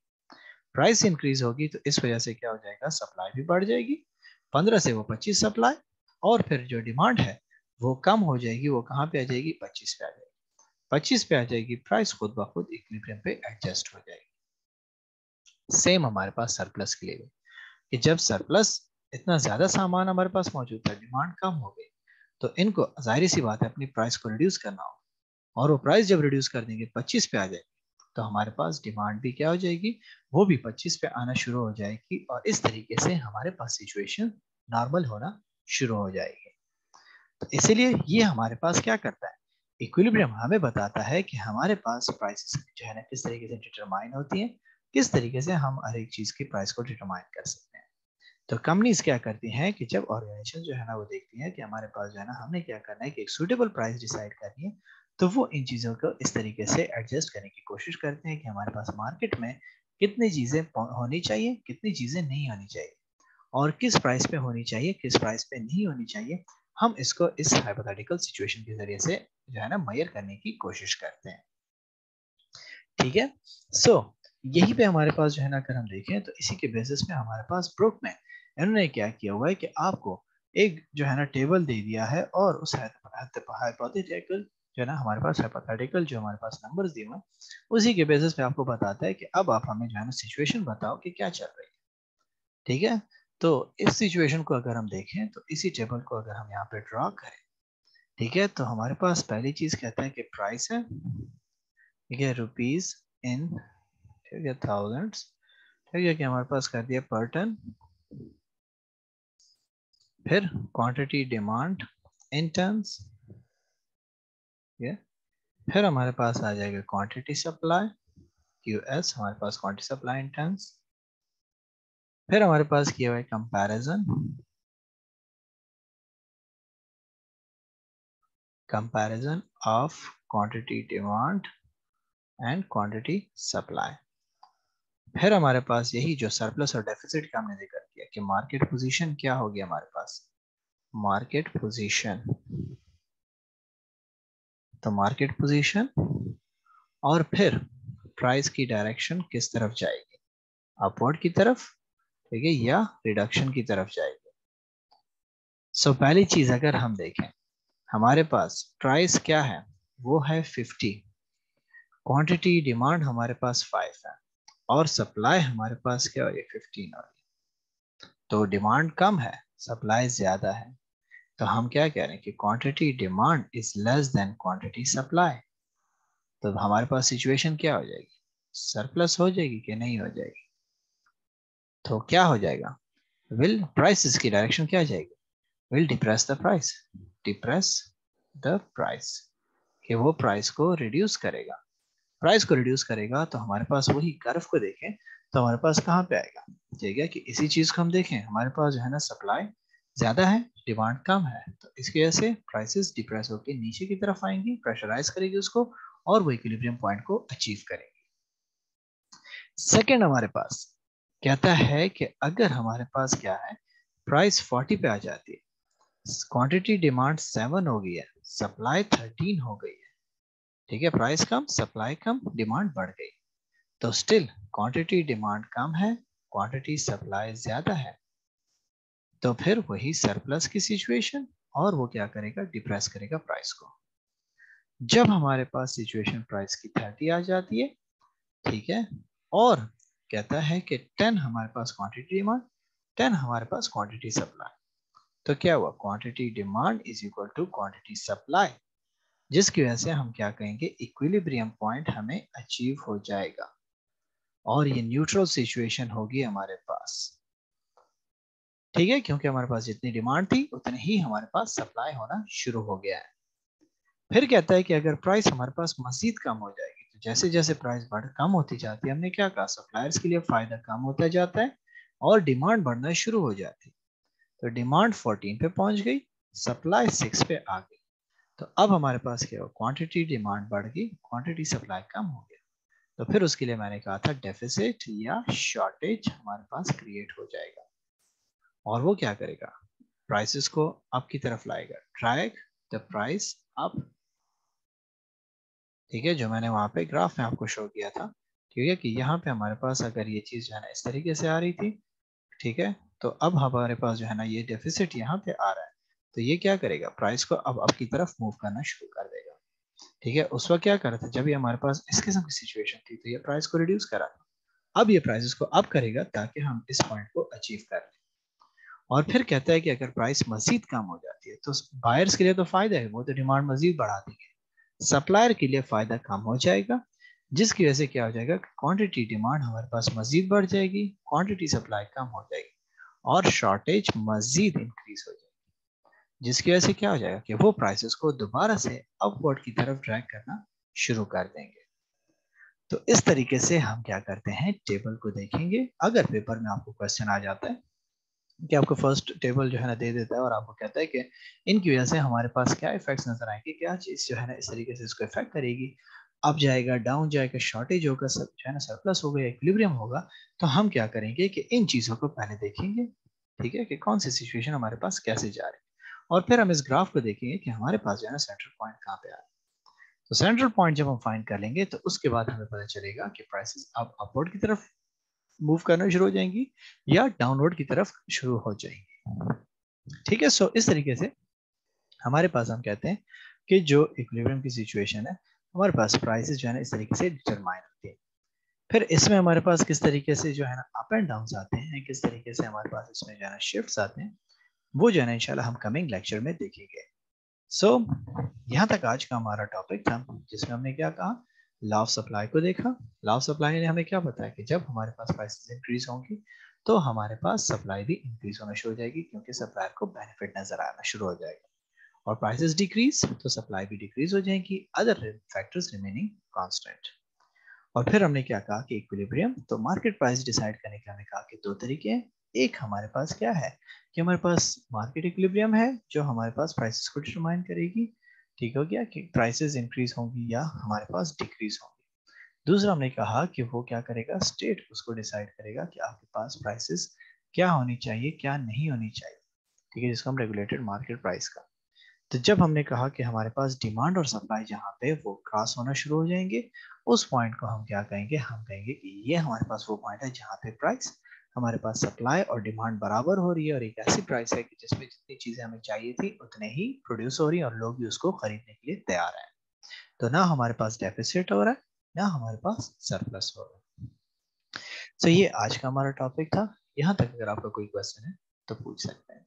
प्राइस इंक्रीज होगी तो इस वजह से क्या हो जाएगा, सप्लाई भी बढ़ जाएगी, 15 से वो 25 सप्लाई, और फिर जो डिमांड है वो कम हो जाएगी, वो कहाँ पे आ जाएगी, 25 पे आ जाएगी। 25 पे आ जाएगी, प्राइस खुद ब खुद इक्विलिब्रियम पे एडजस्ट हो जाएगी। सेम हमारे पास सरप्लस के लिए भी, कि जब सरप्लस, इतना ज्यादा सामान हमारे पास मौजूद था, डिमांड कम हो गई, तो इनको जाहिर सी बात है अपनी प्राइस को रिड्यूस करना होगा। और वो प्राइस जब रिड्यूस कर देंगे, 25 पे आ जाएगी, तो हमारे पास डिमांड भी क्या हो जाएगी, वो भी 25 पे आना शुरू हो जाएगी। और इस तरीके से हमारे पास सिचुएशन नॉर्मल होना शुरू हो जाएगी। तो इसीलिए ये हमारे पास क्या करता है, इक्विलिब्रियम हमें बताता है कि हमारे पास प्राइसेस जो है ना किस तरीके से डिटरमाइन होती है, किस तरीके से हम हर एक चीज की प्राइस को डिटरमाइन कर सकते हैं। तो कंपनीज क्या करती हैं कि जब ऑर्गेनाइजेशन जो है ना वो देखती है कि हमारे पास जो है ना हमने क्या करना है कि एक सूटेबल प्राइस डिसाइड करनी है, तो वो इन चीज़ों को इस तरीके से एडजस्ट करने की कोशिश करते हैं कि हमारे पास मार्केट में कितनी चीज़ें होनी चाहिए, कितनी चीज़ें नहीं होनी चाहिए, और किस प्राइस पे होनी चाहिए, किस प्राइस पे नहीं होनी चाहिए। हम इसको इस हाइपोथेटिकल सिचुएशन के जरिए से जो है ना मेजर करने की कोशिश करते हैं। ठीक है, सो यही पे हमारे पास जो है ना अगर हम देखें तो इसी के बेसिस पे हमारे पास ब्रुकमैन इन्होंने क्या किया हुआ है कि आपको एक जो है ना टेबल दे दिया है, और उस हाइपोथेटिकल जो है ना हमारे पास हाइपोथेटिकल जो हमारे पास नंबर्स दिए हुए हैं, उसी के बेसिस पे आपको बताता है कि अब आप हमें जो है ना सिचुएशन बताओ कि क्या चल रही है। ठीक है, तो इस सिचुएशन को अगर हम देखें तो इसी टेबल को अगर हम यहाँ पे ड्रॉ करें, ठीक है, तो हमारे पास पहली चीज कहता है कि प्राइस है, ठीक है, रुपीज इन, ठीक है, थाउजेंड्स, ठीक है, कि हमारे पास कर दिया पर टन। फिर क्वांटिटी डिमांड इन टन्स, फिर हमारे पास आ जाएगा क्वांटिटी सप्लाई, क्यूएस, हमारे पास क्वांटिटी सप्लाई इन टन्स। फिर हमारे पास किया हुआ है comparison, comparison of quantity demand and quantity supply. फिर हमारे पास यही जो सरप्लस और डेफिसिट का हमने जिक्र किया कि मार्केट पोजीशन क्या होगी हमारे पास, मार्केट पोजीशन, तो मार्केट पोजीशन, और फिर प्राइस की डायरेक्शन किस तरफ जाएगी, अपवर्ड की तरफ, ठीक है, या रिडक्शन की तरफ जाएगी। सो पहली चीज अगर हम देखें, हमारे पास प्राइस क्या है, वो है 50, क्वांटिटी डिमांड हमारे पास 5 है, और सप्लाई हमारे पास क्या हो रही है, 15 हो रही है। तो डिमांड कम है, सप्लाई ज्यादा है, तो हम क्या कह रहे हैं कि quantity demand is less than quantity supply. तो हमारे पास सिचुएशन क्या हो जाएगी, सरप्लस हो जाएगी कि नहीं हो जाएगी। तो क्या हो जाएगा, विल प्राइस की डायरेक्शन क्या जाएगी, will depress the price, depress the price, कि वो प्राइस को रिड्यूस करेगा। प्राइस को रिड्यूस करेगा तो हमारे पास वही कर्व को देखें तो हमारे पास कहाँ पे आएगा, ठीक है, कि इसी चीज को हम देखें, हमारे पास जो है ना सप्लाई ज्यादा है, डिमांड कम है, तो इसकी वजह से प्राइसेस डिप्रेस होकर नीचे की तरफ आएंगी, प्रेशराइज करेगी उसको, और वो इक्विलिब्रियम पॉइंट को अचीव करेगी। सेकेंड हमारे पास कहता है कि अगर हमारे पास क्या है, प्राइस 40 पे आ जाती है, क्वांटिटी डिमांड 7 हो गई है, सप्लाई 13 हो गई है, ठीक है, प्राइस कम, सप्लाई कम, डिमांड बढ़ गई, तो स्टिल क्वांटिटी डिमांड कम है, क्वांटिटी सप्लाई ज्यादा है, तो फिर वही सरप्लस की सिचुएशन, और वो क्या करेगा, डिप्रेस करेगा प्राइस को। जब हमारे पास सिचुएशन प्राइस की 30 आ जाती है, ठीक है, और कहता है कि 10 हमारे पास क्वांटिटी डिमांड, 10 हमारे पास क्वांटिटी सप्लाई, तो क्या हुआ, quantity demand is equal to quantity supply, जिसकी वजह से हम क्या कहेंगे, इक्विलिब्रियम पॉइंट हमें अचीव हो जाएगा और ये न्यूट्रल सिचुएशन होगी हमारे पास। ठीक है, क्योंकि हमारे पास जितनी डिमांड थी उतनी ही हमारे पास सप्लाई होना शुरू हो गया है। फिर कहता है कि अगर प्राइस हमारे पास मजीद कम हो जाएगी, तो जैसे जैसे प्राइस कम होती जाती है, हमने क्या कहा, सप्लायर्स के लिए फायदा कम होता जाता है और डिमांड बढ़ना शुरू हो जाती है। तो डिमांड 14 पे पहुंच गई, सप्लाई 6 पे आ गई, तो अब हमारे पास क्या हो, क्वांटिटी डिमांड बढ़ गई, क्वांटिटी सप्लाई कम हो गया, तो फिर उसके लिए मैंने कहा था डेफिसिट या शॉर्टेज हमारे पास क्रिएट हो जाएगा, और वो क्या करेगा, प्राइसेस को अप की तरफ लाएगा, ड्रैग द प्राइस अप। ठीक है, जो मैंने वहां पे ग्राफ में आपको शो किया था, ठीक है, कि यहाँ पे हमारे पास अगर ये चीज जो है ना इस तरीके से आ रही थी, ठीक है, तो अब हमारे पास जो है ना ये डेफिसिट यहाँ पे आ रहा है, तो ये क्या करेगा, प्राइस को अब अप की तरफ मूव करना शुरू कर देगा। ठीक है, उस वक्त क्या कर रहा था, जब ये हमारे पास इस किस्म की सिचुएशन थी, तो ये प्राइस को रिड्यूस करा था, अब ये प्राइसेस को अप करेगा ताकि हम इस पॉइंट को अचीव कर लें। और फिर कहता है कि अगर प्राइस मजीद कम हो जाती है, तो बायर्स के लिए तो फायदा है, वो तो डिमांड मजीद बढ़ा देंगे, सप्लायर के लिए फायदा कम हो जाएगा, जिसकी वजह से क्या हो जाएगा, क्वांटिटी डिमांड हमारे पास मजीद बढ़ जाएगी, क्वांटिटी सप्लाई कम हो जाएगी और शॉर्टेज मजीद इंक्रीज हो जाएगी, जिसकी वजह से क्या हो जाएगा कि वो प्राइसेस को दोबारा से अपवर्ड की तरफ ड्रैग करना शुरू कर देंगे। तो इस तरीके से हम क्या करते हैं, टेबल को देखेंगे। अगर पेपर में आपको क्वेश्चन आ जाता है कि आपको फर्स्ट टेबल जो है ना दे देता है और आपको कहता है कि इनकी वजह से हमारे पास क्या इफेक्ट्स नजर आएंगे, क्या चीज जो है ना इस तरीके से इसको इफेक्ट करेगी, अप जाएगा, डाउन जाएगा, शॉर्टेज होगा, सब जो है ना सरप्लस होगा, इक्विलिब्रियम होगा, तो हम क्या करेंगे कि इन चीजों को पहले देखेंगे, ठीक है, कि कौन सी सिचुएशन हमारे पास कैसे जा रही है, और फिर हम इस ग्राफ को देखेंगे कि हमारे पास जो है ना सेंट्रल पॉइंट कहाँ पे आ रहा है। तो सेंट्रल पॉइंट जब हम फाइंड कर लेंगे, तो उसके बाद हमें पता चलेगा कि प्राइसेस अब अपवर्ड की तरफ मूव करना शुरू हो जाएंगी या डाउनवर्ड की तरफ शुरू हो जाएंगी। ठीक है, सो इस तरीके से हमारे पास हम कहते हैं कि जो इक्विलिब्रियम की सिचुएशन है, हमारे पास प्राइसेस जो है ना इस तरीके से डिटरमाइन होती है। फिर इसमें हमारे पास किस तरीके से जो है ना अप एंड डाउन आते हैं, किस तरीके से हमारे पास इसमें जो है ना शिफ्ट्स आते हैं, वो जो है ना इंशाल्लाह हम कमिंग लेक्चर में देखेंगे। सो यहाँ तक आज का हमारा टॉपिक था, जिसमें हमने क्या कहा, लॉ ऑफ सप्लाई को देखा। लॉ ऑफ सप्लाई ने हमें क्या बताया कि जब हमारे पास प्राइसेस इंक्रीज होंगी, तो हमारे पास सप्लाई भी इंक्रीज होना शुरू हो जाएगी, क्योंकि सप्लायर को बेनिफिट नजर आना शुरू हो जाएगा, और प्राइसेस डिक्रीज तो सप्लाई भी डिक्रीज हो जाएगी, अदर फैक्टर्स रिमेनिंग कांस्टेंट। और फिर हमने क्या कहा कि इक्विलिब्रियम, तो मार्केट प्राइस डिसाइड करने के हमने कहा कि दो तरीके हैं। एक हमारे पास क्या है कि हमारे पास मार्केट इक्विलिब्रियम है, जो हमारे पास प्राइसेस को डिटरमाइन करेगी, ठीक हो गया, कि प्राइसेस इंक्रीज होंगी या हमारे पास डिक्रीज होंगी। दूसरा हमने कहा कि वो क्या करेगा, स्टेट उसको डिसाइड करेगा कि आपके पास प्राइसेस क्या होनी चाहिए, क्या नहीं होनी चाहिए, ठीक है, जिसको हम रेगुलेटेड मार्केट प्राइस का। तो जब हमने कहा कि हमारे पास डिमांड और सप्लाई जहाँ पे वो क्रॉस होना शुरू हो जाएंगे, उस पॉइंट को हम क्या कहेंगे, हम कहेंगे कि ये हमारे पास वो पॉइंट है जहाँ पे प्राइस, हमारे पास सप्लाई और डिमांड बराबर हो रही है, और एक ऐसी प्राइस है कि जिसमें जितनी चीजें हमें चाहिए थी उतने ही प्रोड्यूस हो रही है और लोग भी उसको खरीदने के लिए तैयार हैं। तो ना हमारे पास डेफिसिट हो रहा है, ना हमारे पास सरप्लस हो रहा है। तो ये आज का हमारा टॉपिक था। यहाँ तक अगर आपका कोई क्वेश्चन है तो पूछ सकते हैं।